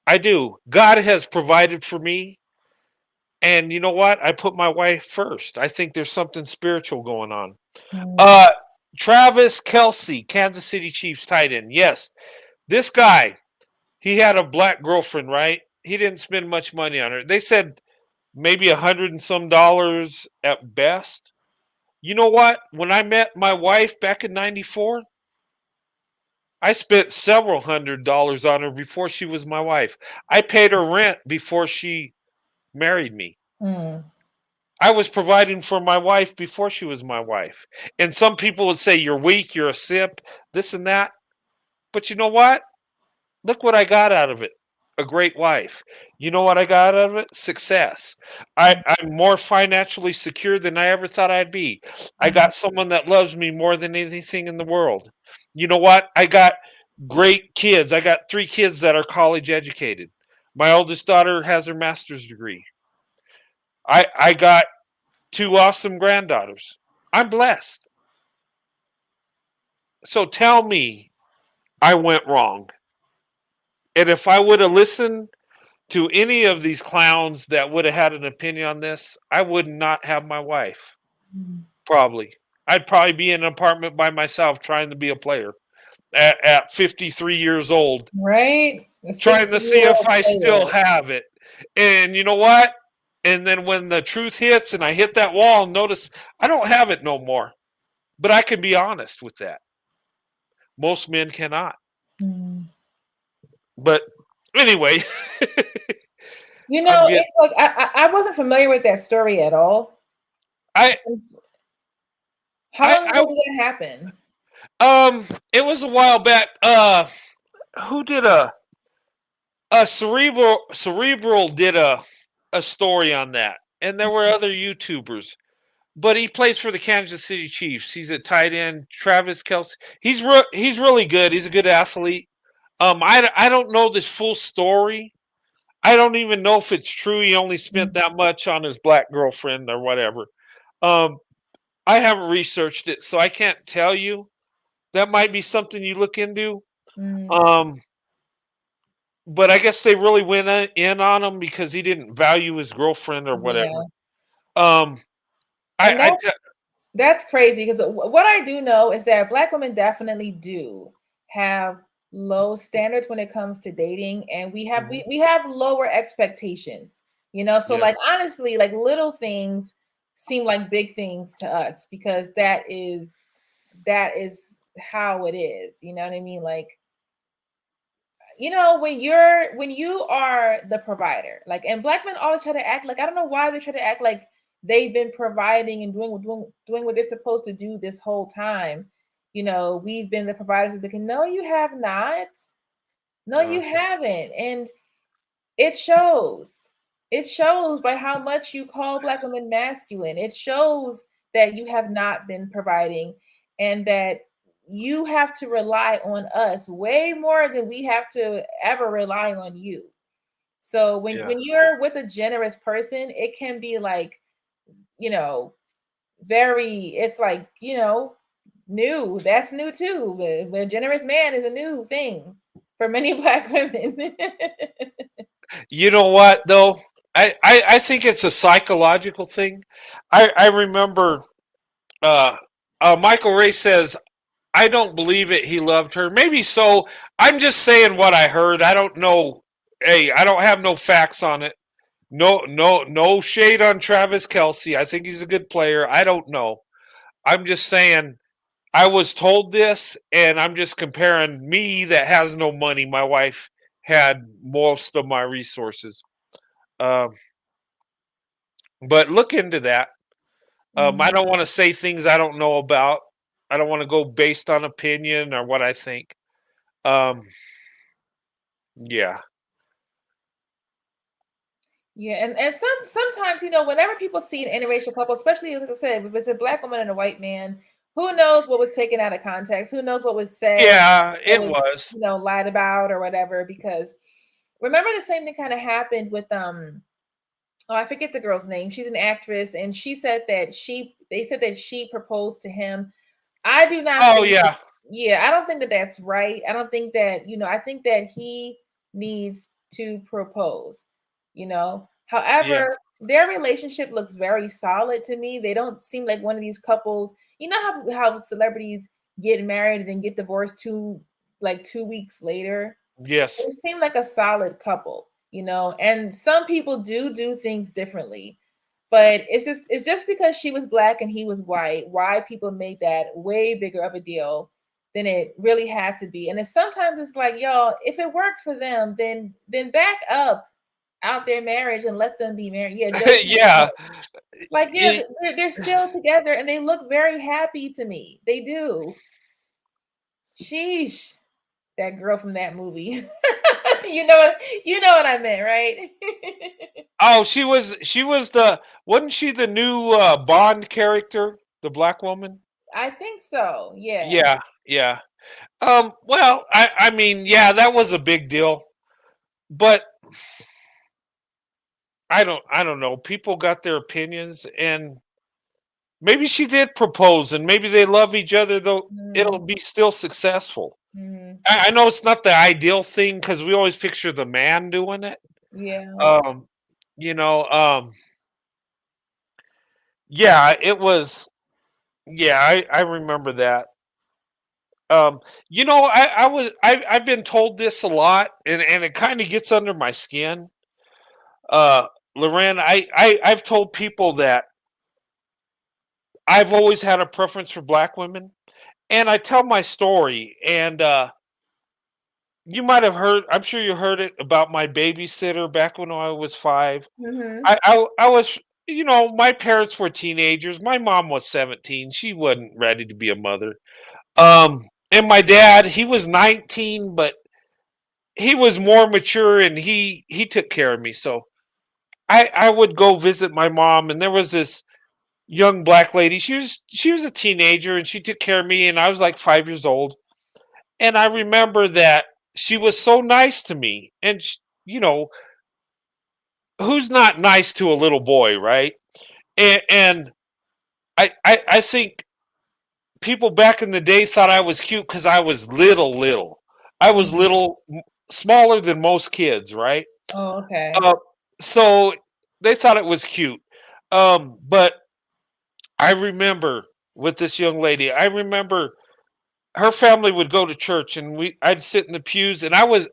I do. God has provided for me. And you know what? I put my wife first. I think there's something spiritual going on. Mm. Travis Kelsey, Kansas City Chiefs tight end. Yes, this guy, he had a black girlfriend, right? He didn't spend much money on her. They said maybe $100 and some at best. You know what? When I met my wife back in '94, I spent several $100s on her before she was my wife. I paid her rent before she married me. Mm. I was providing for my wife before she was my wife. And some people would say, "You're weak, you're a simp, this and that." But you know what? Look what I got out of it. A great wife. You know what I got out of it? Success. I'm more financially secure than I ever thought I'd be. I Mm. got someone that loves me more than anything in the world. You know what? I got great kids. I got 3 kids that are college educated. My oldest daughter has her master's degree. I got 2 awesome granddaughters. I'm blessed. So tell me I went wrong. And if I would have listened to any of these clowns that would have had an opinion on this, I would not have my wife. Mm. Probably. I'd probably be in an apartment by myself trying to be a player at 53 years old, Right? A trying to see if 60-year-old I still player. have it. And you know what? And then when the truth hits and I hit that wall, notice I don't have it no more. But I can be honest with that. Most men cannot. Mm. But anyway, You I'm know, getting. it's like I wasn't familiar with that story at all. I How long I ago did that happen? It was a while back. Who did a cerebral did a story on that, and there were other YouTubers. But he plays for the Kansas City Chiefs. He's a tight end, Travis Kelce. He's really good. He's a good athlete. I don't know this full story. I don't even know if it's true. He only spent that much on his black girlfriend or whatever. Um, I haven't researched it, so I can't tell you. That might be something you look into. Mm, Um, but I guess they really went in on him because he didn't value his girlfriend or whatever. yeah. Um, And I that's crazy because what I do know is that Black women definitely do have low standards when it comes to dating, and we have Mhm. we have lower expectations, so Yeah, like honestly, like little things seem like big things to us because that is how it is, you know what I mean? Like, when you are the provider, like, and Black men always try to act like, I don't know why they try to act like they've been providing and doing what they're supposed to do this whole time. We've been the providers of the no, you have not. No, you uh, haven't. And it shows. It shows by how much you call Black women masculine. It shows that you have not been providing, and that you have to rely on us way more than we have to ever rely on you. So when yeah. when you're with a generous person, it can be like, you know, very, it's like, new. That's new too. But a generous man is a new thing for many Black women. You know what though? I think it's a psychological thing. I remember uh, Michael Ray says, I don't believe it. He loved her. Maybe so. I'm just saying what I heard. I don't know. Hey, I don't have no facts on it. No shade on Travis Kelce. I think he's a good player. I don't know. I'm just saying I was told this, and I'm just comparing me that has no money. My wife had most of my resources. Um, but look into that. I Mhm. don't want to say things I don't know about. I don't want to go based on opinion or what I think. Um, yeah, Yeah, and sometimes, whenever people see an interracial couple, especially like I said, if it's a Black woman and a white man, who knows what was taken out of context? Who knows what was said, yeah, what it was, was. lied about or whatever? Because remember the same thing kind of happened with oh, I forget the girl's name. She's an actress, and she said that they said that she proposed to him. I do not Oh think that, yeah, yeah, I don't think that that's right. I don't think that, I think that he needs to propose, you know. yeah, However, their relationship looks very solid to me. They don't seem like one of these couples, how celebrities get married and then get divorced 2 weeks later. yes, They seem like a solid couple, and some people do things differently. But it's just because she was Black and he was white, why people made that way bigger of a deal than it really had to be. And sometimes it's like, y'all, if it worked for them, then back up out their marriage and let them be married. Yeah, Jody. yeah. Like, yeah, Y- they're still together and they look very happy to me. They do. Sheesh, that girl from that movie. you know what I meant, right? Oh, she was the wasn't she the new Bond character, the black woman? I think so. Yeah. Yeah, yeah. Well, I mean, yeah, that was a big deal, but I don't know. People got their opinions, and maybe she did propose, and maybe they love each other. Though it'll Mhm, be still successful. mhm. I know it's not the ideal thing because we always picture the man doing it. Yeah. Um, you know, yeah, it was. Yeah, I remember that. Um, I've been told this a lot, and it kind of gets under my skin. Uh, Loren, I've told people that I've always had a preference for black women, and I tell my story, and you might have heard. I'm sure you heard it about my babysitter back when I was 5. Mhm. I was, my parents were teenagers. My mom was 17. She wasn't ready to be a mother. Um, and my dad, he was 19, but he was more mature, and he took care of me. So I would go visit my mom, and there was this young black lady. She was a teenager, and she took care of me, and I was like 5 years old. And I remember that she was so nice to me, and you know, who's not nice to a little boy, right? And I think people back in the day thought I was cute because I was little. I was Mhm. little, smaller than most kids, right? Oh, okay. Uh, so they thought it was cute. But I remember with this young lady, I remember her family would go to church, and I'd sit in the pews, and I was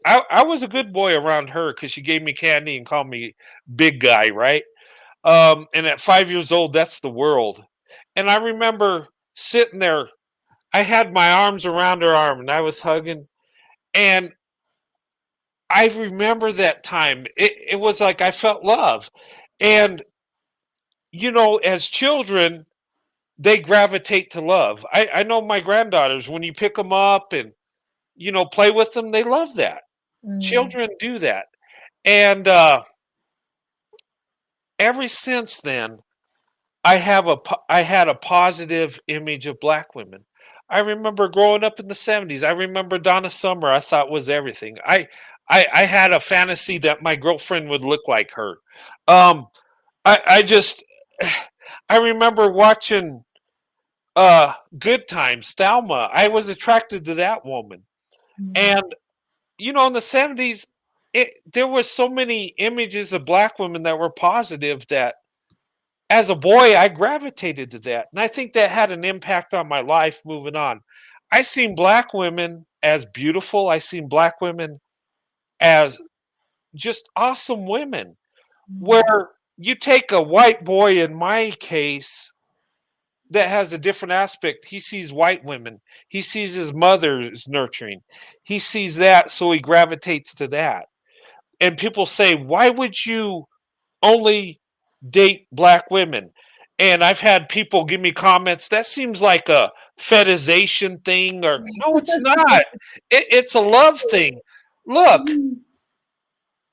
a good boy around her because she gave me candy and called me big guy, right? And at 5 years old, that's the world. And I remember sitting there. I had my arms around her arm, and I was hugging. And I remember that time. It was like I felt love. And, as children, they gravitate to love. I know my granddaughters, when you pick them up and, play with them, they love that. Mhm. Children do that. And ever since then, I had a positive image of black women. I remember growing up in the 70s. I remember Donna Summer. I thought was everything. I had a fantasy that my girlfriend would look like her. Um, I just I remember watching Good Times, Thelma. I was attracted to that woman. Mhm. And in the 70s, there was so many images of black women that were positive that as a boy, I gravitated to that. And I think that had an impact on my life moving on. I seen black women as beautiful. I seen black women as just awesome women. Mhm. Where you take a white boy, in my case, that has a different aspect. He sees white women. He sees his mother's nurturing. He sees that, so he gravitates to that. And people say, why would you only date black women? And I've had people give me comments, that seems like a fetishization thing, or no, it's not. It's a love thing. Look, Mhm.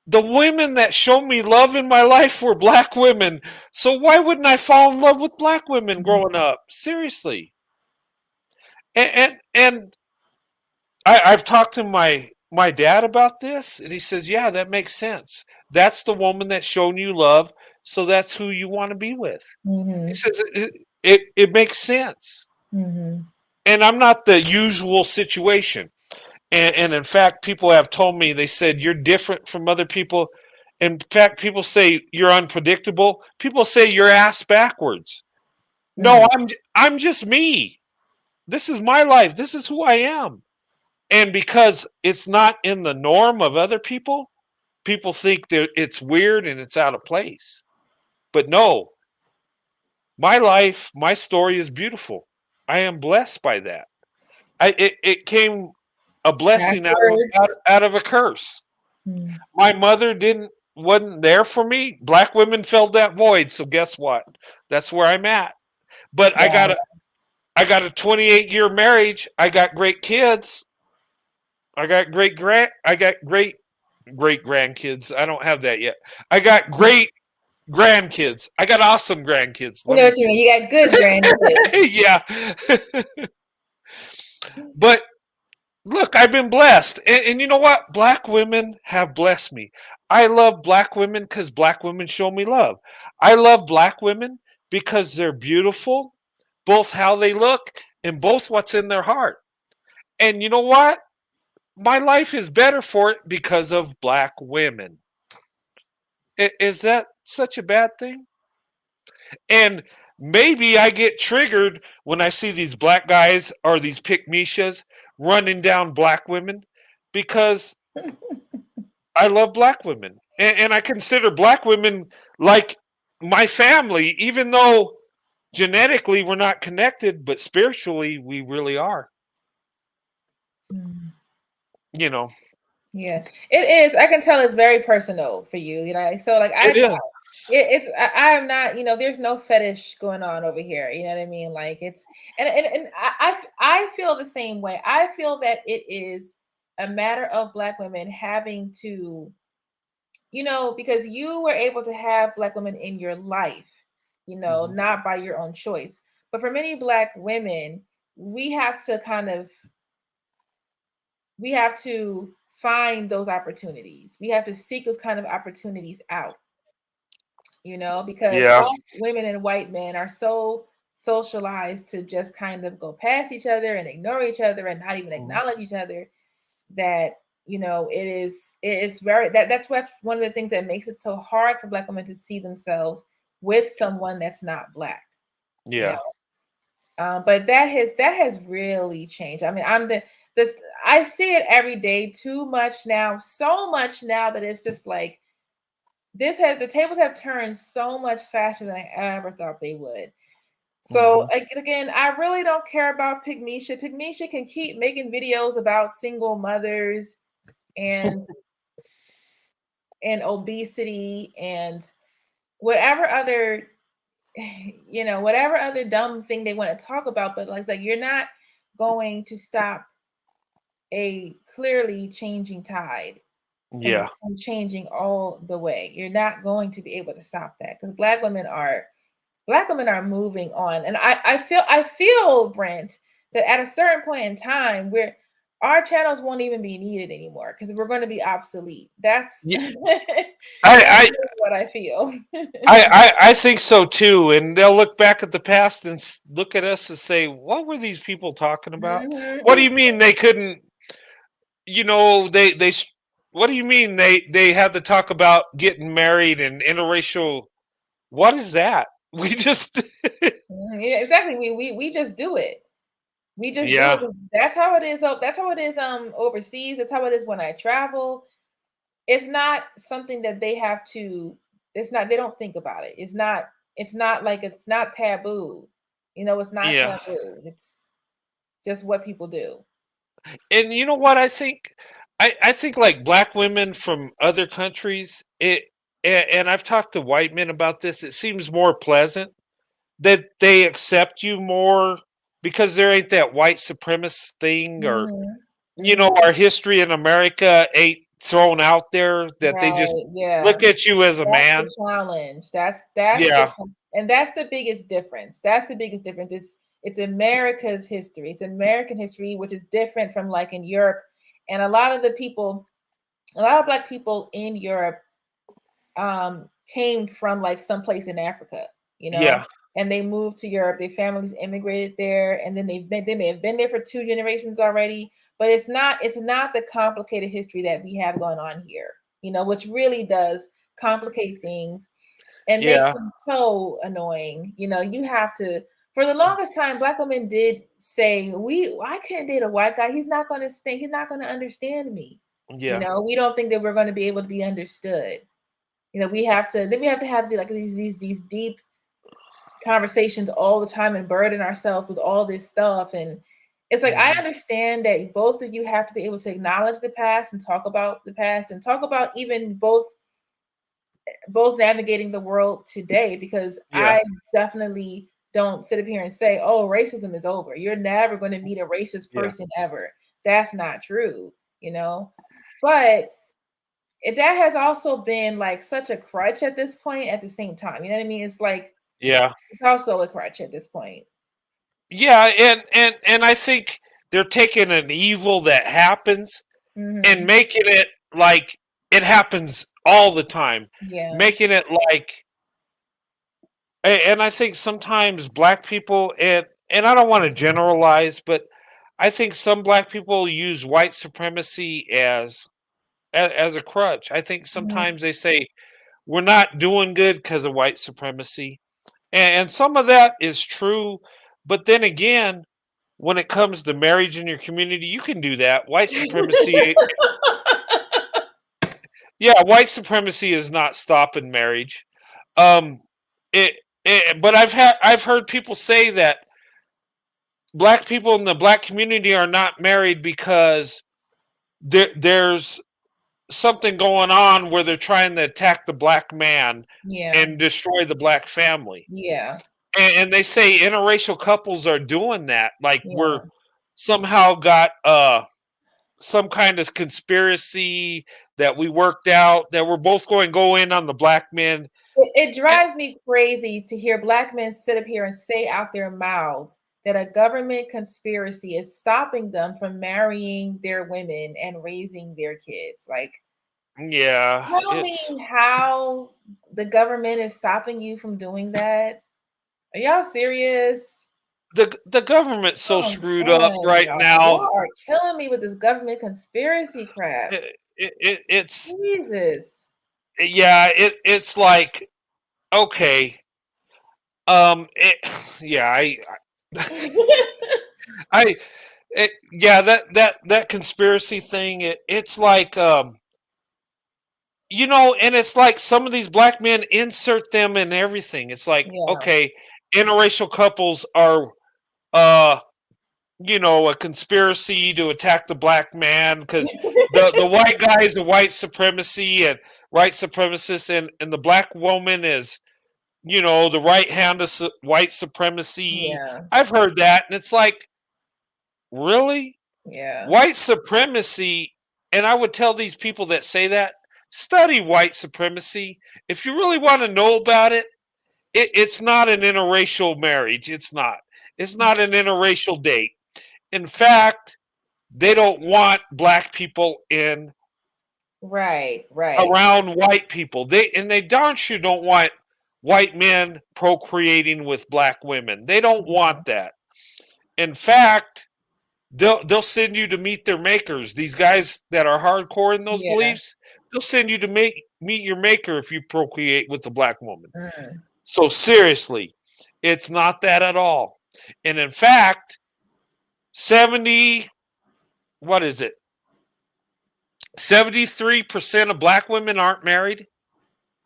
the women that showed me love in my life were black women. So why wouldn't I fall in love with black women growing up? Seriously. And I've talked to my dad about this, and he says, "Yeah, that makes sense. That's the woman that's shown you love, so that's who you want to be with." He Mhm. says it makes sense. Mhm. And I'm not the usual situation. And in fact, people have told me, they said you're different from other people. In fact, people say you're unpredictable. People say you're ass backwards. No, Mm. I'm just me. This is my life. This is who I am. And because it's not in the norm of other people, people think that it's weird and it's out of place. But no, my life, my story is beautiful. I am blessed by that. It came a blessing Backwards. out of a curse. Mm. My mother wasn't there for me. Black women filled that void. So guess what? That's where I'm at. But Wow. I got a 28-year marriage. I got great kids. I got great grandkids. I don't have that yet. I got great grandkids. I got awesome grandkids. You Let know me what you mean? You got good grandkids. yeah. But look, I've been blessed. And you know what? Black women have blessed me. I love black women because black women show me love. I love black women because they're beautiful, both how they look and both what's in their heart. And you know what? My life is better for it because of black women. Is that such a bad thing? And maybe I get triggered when I see these black guys or these pickmeishas running down black women because I love black women. And I consider black women like my family, even though genetically we're not connected, but spiritually we really are. Mm. You know, Yeah, it is. I can tell it's very personal for you. So like it is. I am not, there's no fetish going on over here. You know what I mean? Like it's, and I feel the same way. I feel that it is a matter of Black women having to, because you were able to have Black women in your life, not by your own choice. But for many Black women, we have to find those opportunities. We have to seek those kind of opportunities out, because Yeah. all women and white men are so socialized to just kind of go past each other and ignore each other and not even acknowledge each other, that it's very that's what's one of the things that makes it so hard for Black women to see themselves with someone that's not Black. Yeah. But that has really changed. I mean, I see it every day too much now, so much now that it's just like the tables have turned so much faster than I ever thought they would. So again, I really don't care about Pickmeisha. Pickmeisha can keep making videos about single mothers and obesity and whatever other whatever other dumb thing they want to talk about, but like, you're not going to stop a clearly changing tide Yeah. from changing all the way. You're not going to be able to stop that, because Black women are moving on. And I feel, Brent, that at a certain point in time where our channels won't even be needed anymore because we're going to be obsolete. That's Yeah. that's I what I feel. I think so too. And they'll look back at the past and look at us and say, "What were these people talking about? What do you mean they couldn't? They. What do you mean they had to talk about getting married and interracial? What is that? We just Yeah, exactly. We just do it. We just do it yeah 'cause that's how it is. That's how it is overseas. That's how it is when I travel. It's not something that they have to. It's not. They don't think about it. It's not. It's not like it's not taboo. It's not yeah. taboo. It's just what people do. And you know what I think? I think like Black women from other countries, and I've talked to white men about this. It seems more pleasant that they accept you more because there ain't that white supremacist thing, or Mhm. Mhm. our history in America ain't thrown out there, that they just Right. Yeah. look at you as a That's the man. challenge. That's Yeah. and that's the biggest difference. That's the biggest difference. It's America's history. It's American history, which is different from like in Europe. And a lot of Black people in Europe came from like someplace in Africa, Yeah. and they moved to Europe. Their families immigrated there, and then they may have been there for 2 generations already. But it's not the complicated history that we have going on here, which really does complicate things and make Yeah. them so annoying. You have to. For the longest time, Black women did say, I can't date a white guy. He's not going to stay. He's not going to understand me. Yeah. We don't think that we're going to be able to be understood. We have to have like these deep conversations all the time and burden ourselves with all this stuff. And it's like, I understand that both of you have to be able to acknowledge the past and talk about the past and talk about even both navigating the world today, because Yeah. I definitely don't sit up here and say, oh, racism is over. You're never going to meet a racist Yeah. person ever. That's not true, but that has also been like such a crutch at this point. At the same time, you know what I mean? It's like Yeah. it's also a crutch at this point. Yeah. And I think they're taking an evil that happens and Mm-hmm. making it like it happens all the time, Yeah. making it like, and I think sometimes Black people, and I don't want to generalize, but I think some Black people use white supremacy as a crutch. I think Mm-hmm. sometimes they say we're not doing good because of white supremacy, and some of that is true, but then again, when it comes to marriage in your community, you can do that. White supremacy, yeah, white supremacy is not stopping marriage. Um, but I've heard people say that Black people in the Black community are not married because there's something going on where they're trying to attack the black man Yeah. and destroy the black family. Yeah. And they say interracial couples are doing that. Like we're Yeah. somehow got some kind of conspiracy that we worked out that we're both going to go in on the black men. It And drives me crazy to hear black men sit up here and say out their mouths that a government conspiracy is stopping them from marrying their women and raising their kids. Like, yeah, tell me how the government is stopping you from doing that. Are y'all serious? the government's so Oh, screwed up man, right now. y'all are killing me with this government conspiracy crap. It's Jesus. yeah, it's like okay. It, yeah, I yeah, that conspiracy thing. It's like and it's like some of these black men insert them in everything. It's like Yeah. okay, interracial couples are uh a conspiracy to attack the black man because the white guy is a white supremacy and white supremacist and the black woman is the right hand of white supremacy. Yeah. I've heard that, and it's like, really? Yeah. White supremacy, and I would tell these people that say that, study white supremacy. If you really want to know about it, it's not an interracial marriage. It's not. It's not an interracial date. In fact, they don't want black people in Right. around white people. They darn sure don't want white men procreating with black women. They don't want that. In fact, they'll send you to meet their makers. These guys that are hardcore in those Yeah. beliefs, they'll send you to meet your maker if you procreate with a black woman. Mm. So seriously, it's not that at all. And in fact, 70 what is it? 73% of black women aren't married.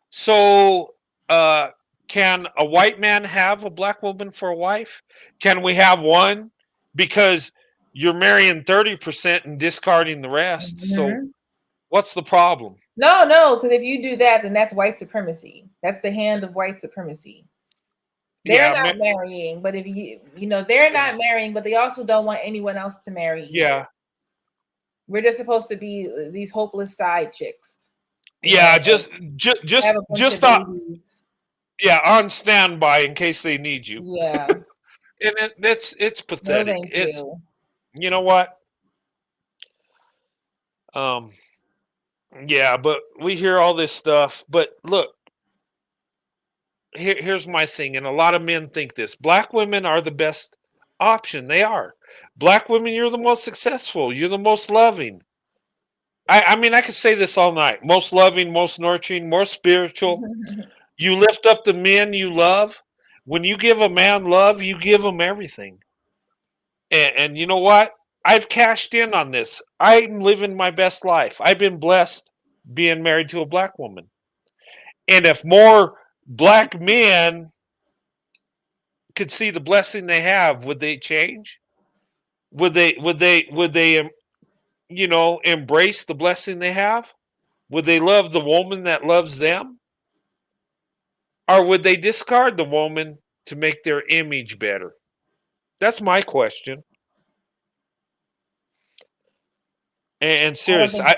So, can a white man have a black woman for a wife? Can we have one? Because you're marrying 30% and discarding the rest. So, Mhm. what's the problem? No, because if you do that, then that's white supremacy. That's the hand of white supremacy. They're Yeah, not marrying, but if they're not marrying, but they also don't want anyone else to marry either. yeah, We're just supposed to be these hopeless side chicks. yeah. Have a bunch Just of babies. on standby in case they need you. Yeah. And it's No, pathetic. thank It's you. you know what? Yeah, but we hear all this stuff. But look, here's my thing, and a lot of men think this: black women are the best option. They are. Black women, you're the most successful. You're the most loving. I mean, I could say this all night. Most loving, most nurturing, more spiritual. You lift up the men you love. When you give a man love, you give him everything. And you know what? I've cashed in on this. I'm living my best life. I've been blessed being married to a black woman. And if more black men could see the blessing they have, would they change? Would they embrace the blessing they have? Would they love the woman that loves them? Or would they discard the woman to make their image better? That's my question. And serious, I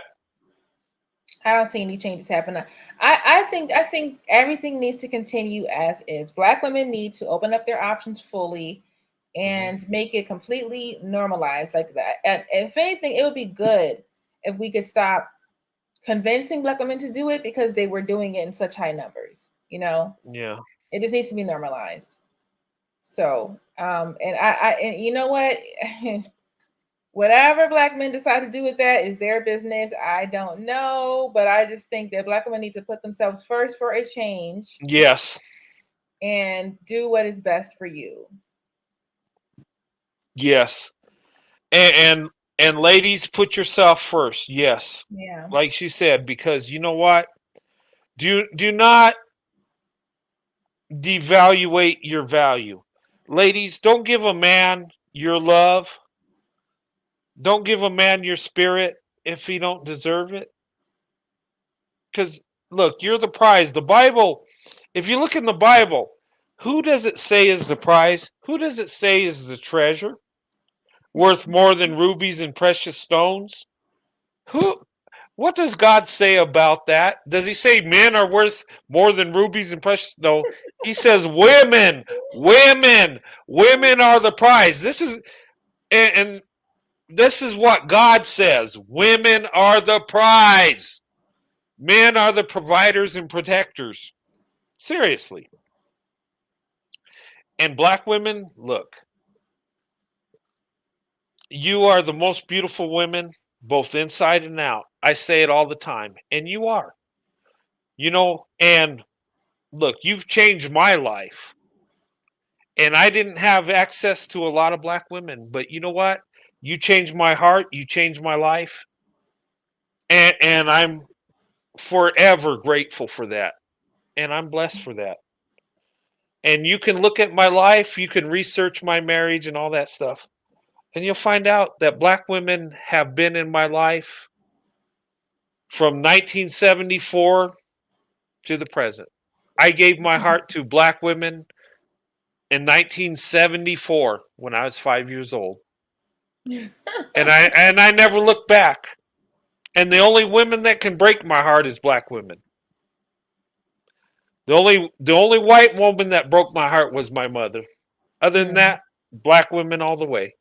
don't see any changes happening. I think everything needs to continue as is. Black women need to open up their options fully and make it completely normalized like that. And if anything, it would be good if we could stop convincing black women to do it because they were doing it in such high numbers. yeah. It just needs to be normalized. So, and you know what? Whatever black men decide to do with that is their business. I don't know, but I just think that black women need to put themselves first for a change. Yes. And do what is best for you. Yes. And ladies, put yourself first. Yes. Yeah. Like she said, because you know what? Do not devaluate your value. Ladies, don't give a man your love. Don't give a man your spirit if he don't deserve it. Because look, you're the prize. The Bible, if you look in the Bible, who does it say is the prize? Who does it say is the treasure? Worth more than rubies and precious stones? Who? What does God say about that? Does he say men are worth more than rubies and precious? No. He says women, women are the prize. This is and this is what God says. Women are the prize. Men are the providers and protectors. Seriously. And black women, look, you are the most beautiful women, both inside and out. I say it all the time. And you are. And look, you've changed my life. And I didn't have access to a lot of black women. But you know what? You changed my heart. You changed my life. And I'm forever grateful for that. And I'm blessed for that. And you can look at my life, you can research my marriage and all that stuff. And you'll find out that black women have been in my life from 1974 to the present. I gave my heart to black women in 1974 when I was 5 years old. And I never looked back. And the only women that can break my heart is black women. The only white woman that broke my heart was my mother. Other than that, black women all the way.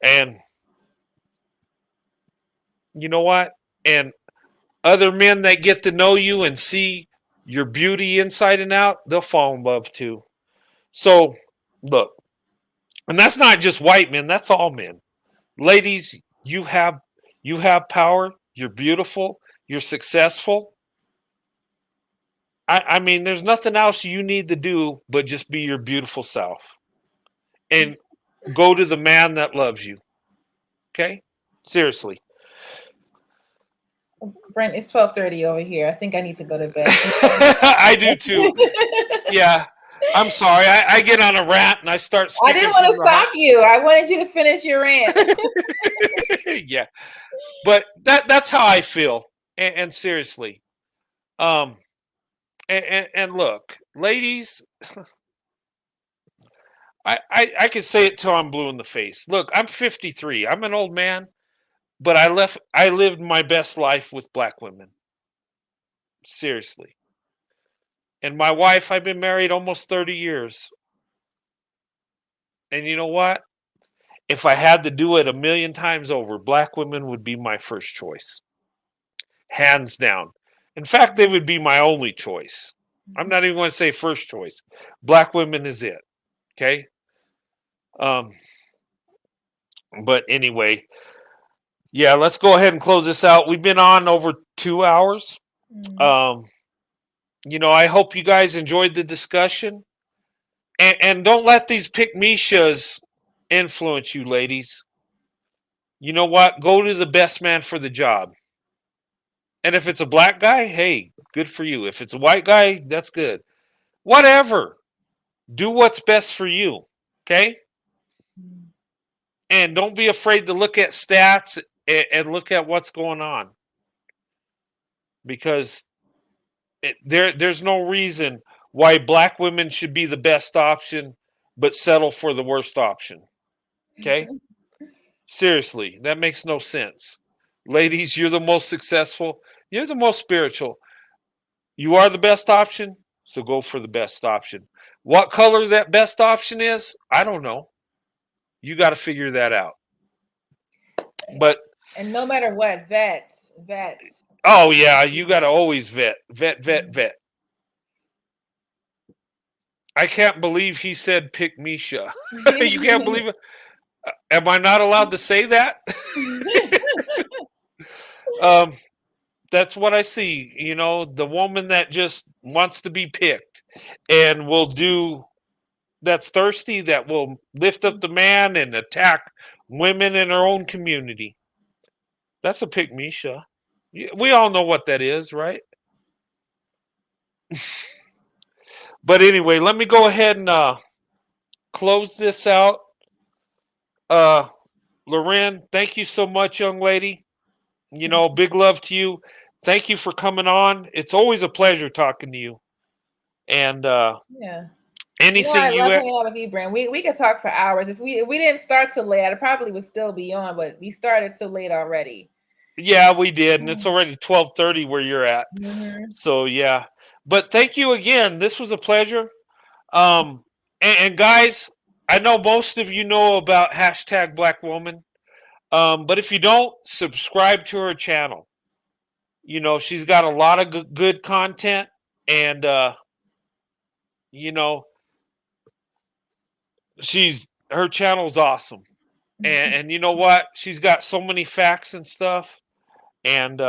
And you know what? And other men that get to know you and see your beauty inside and out, they'll fall in love too. So, look, and that's not just white men, that's all men. Ladies, you have power, you're beautiful, you're successful. I mean, there's nothing else you need to do but just be your beautiful self. And go to the man that loves you. Okay? Seriously. Brent, it's 12:30 over here. I think I need to go to bed. I do too. Yeah. I'm sorry. I get on a rant and I start speaking. I didn't want to stop you. I wanted you to finish your rant. Yeah. But that's how I feel. And seriously. And look, ladies, I can say it till I'm blue in the face. Look, I'm 53. I'm an old man, but I lived my best life with black women. Seriously. And my wife, I've been married almost 30 years. And you know what? If I had to do it a million times over, black women would be my first choice. Hands down. In fact, they would be my only choice. I'm not even going to say first choice. Black women is it. Okay? But anyway, yeah, let's go ahead and close this out. We've been on over 2 hours. I hope you guys enjoyed the discussion. And don't let these Pickmeishas influence you, ladies. You know what? Go to the best man for the job. And if it's a black guy, hey, good for you. If it's a white guy, that's good. Whatever. Do what's best for you. Okay? And don't be afraid to look at stats and look at what's going on. Because there's no reason why black women should be the best option, but settle for the worst option. Okay? Seriously, that makes no sense. Ladies, you're the most successful. You're the most spiritual. You are the best option, so go for the best option. What color that best option is, I don't know. You got to figure that out. But and no matter what, vet. Oh yeah, you got to always vet. I can't believe he said Pickmeisha. You can't believe it. Am I not allowed to say that? That's what I see. The woman that just wants to be picked and will do. That's thirsty. That will lift up the man and attack women in her own community. That's a Pickmeisha. We all know what that is, right? But anyway, let me go ahead and close this out. Loren, thank you so much, young lady. Big love to you. thank you for coming on. It's always a pleasure talking to you. And Yeah. I anything love hanging out with you, Brent. We could talk for hours. If we didn't start so late, I probably would still be on, but we started so late already. Yeah, we did, and it's already 12:30 where you're at. So yeah, but thank you again. This was a pleasure. And guys, I know most of you know about #BlackWoman, but if you don't, subscribe to her channel. She's got a lot of good content, and you know, her channel's awesome. And you know what? She's got so many facts and stuff, and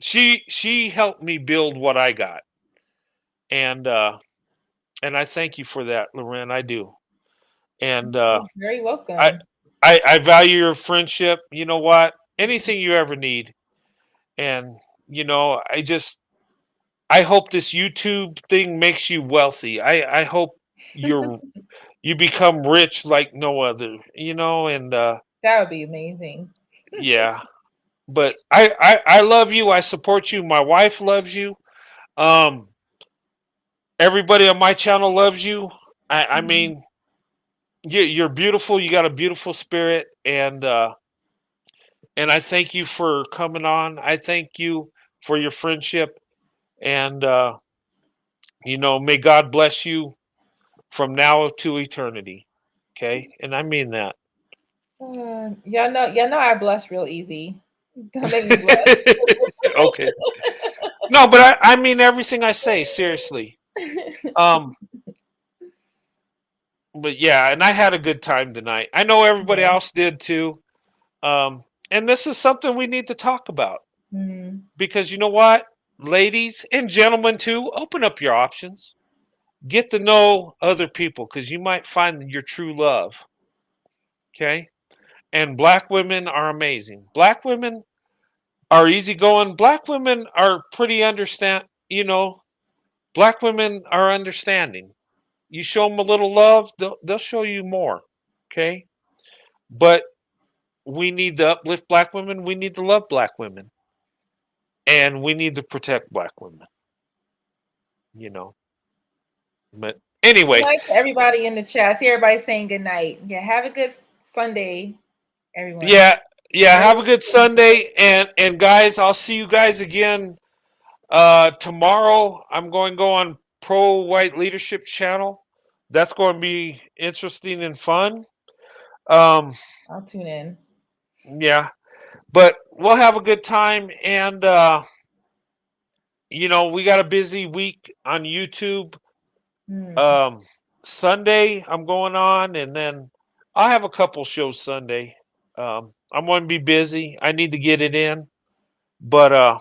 she helped me build what I got, and I thank you for that, Loren. I do, and You're very welcome. I value your friendship. You know what? Anything you ever need, and I hope this YouTube thing makes you wealthy. I hope you become rich like no other. And that would be amazing. yeah. But I love you. I support you. My wife loves you. Everybody on my channel loves you. I mean, you're beautiful. You got a beautiful spirit, and I thank you for coming on. I thank you for your friendship, and may God bless you from now to eternity. Okay, and I mean that. Y'all know I blush real easy. Don't make me blush. Okay. No, but I mean everything I say, seriously. But yeah, and I had a good time tonight. I know everybody else did too. And this is something we need to talk about. Because you know what? Ladies and gentlemen too, open up your options. Get to know other people, because you might find your true love. Okay? And black women are amazing. Black women are easygoing. Black women are pretty black women are understanding. You show them a little love, they'll show you more. Okay? But we need to uplift black women. We need to love black women. And we need to protect black women. But anyway. Good night to everybody in the chat. I see everybody saying good night. Yeah, have a good Sunday, everyone. Yeah, have a good Sunday. And guys, I'll see you guys again tomorrow. I'm going to go on Pro White Leadership channel. That's going to be interesting and fun. I'll tune in. Yeah. But we'll have a good time, and we got a busy week on YouTube. Sunday I'm going on, and then I'll have a couple shows Sunday. I'm going to be busy. I need to get it in. But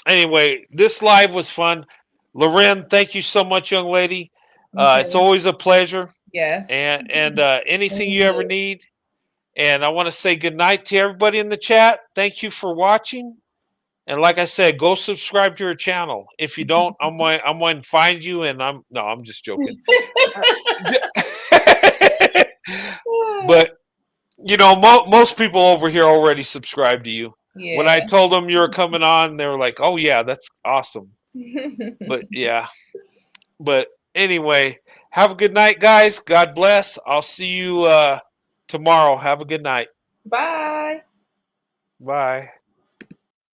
anyway, this live was fun. Loren, thank you so much, young lady. It's always a pleasure. Yes. And anything you ever need. And I want to say good night to everybody in the chat. Thank you for watching. And like I said, go subscribe to her channel. If you don't, I'm going to find you. And I'm just joking. But most people over here already subscribe to you. Yeah. When I told them you were coming on, they were like, "Oh yeah, that's awesome." But yeah. But anyway, have a good night, guys. God bless. I'll see you tomorrow. Have a good night. Bye. Bye.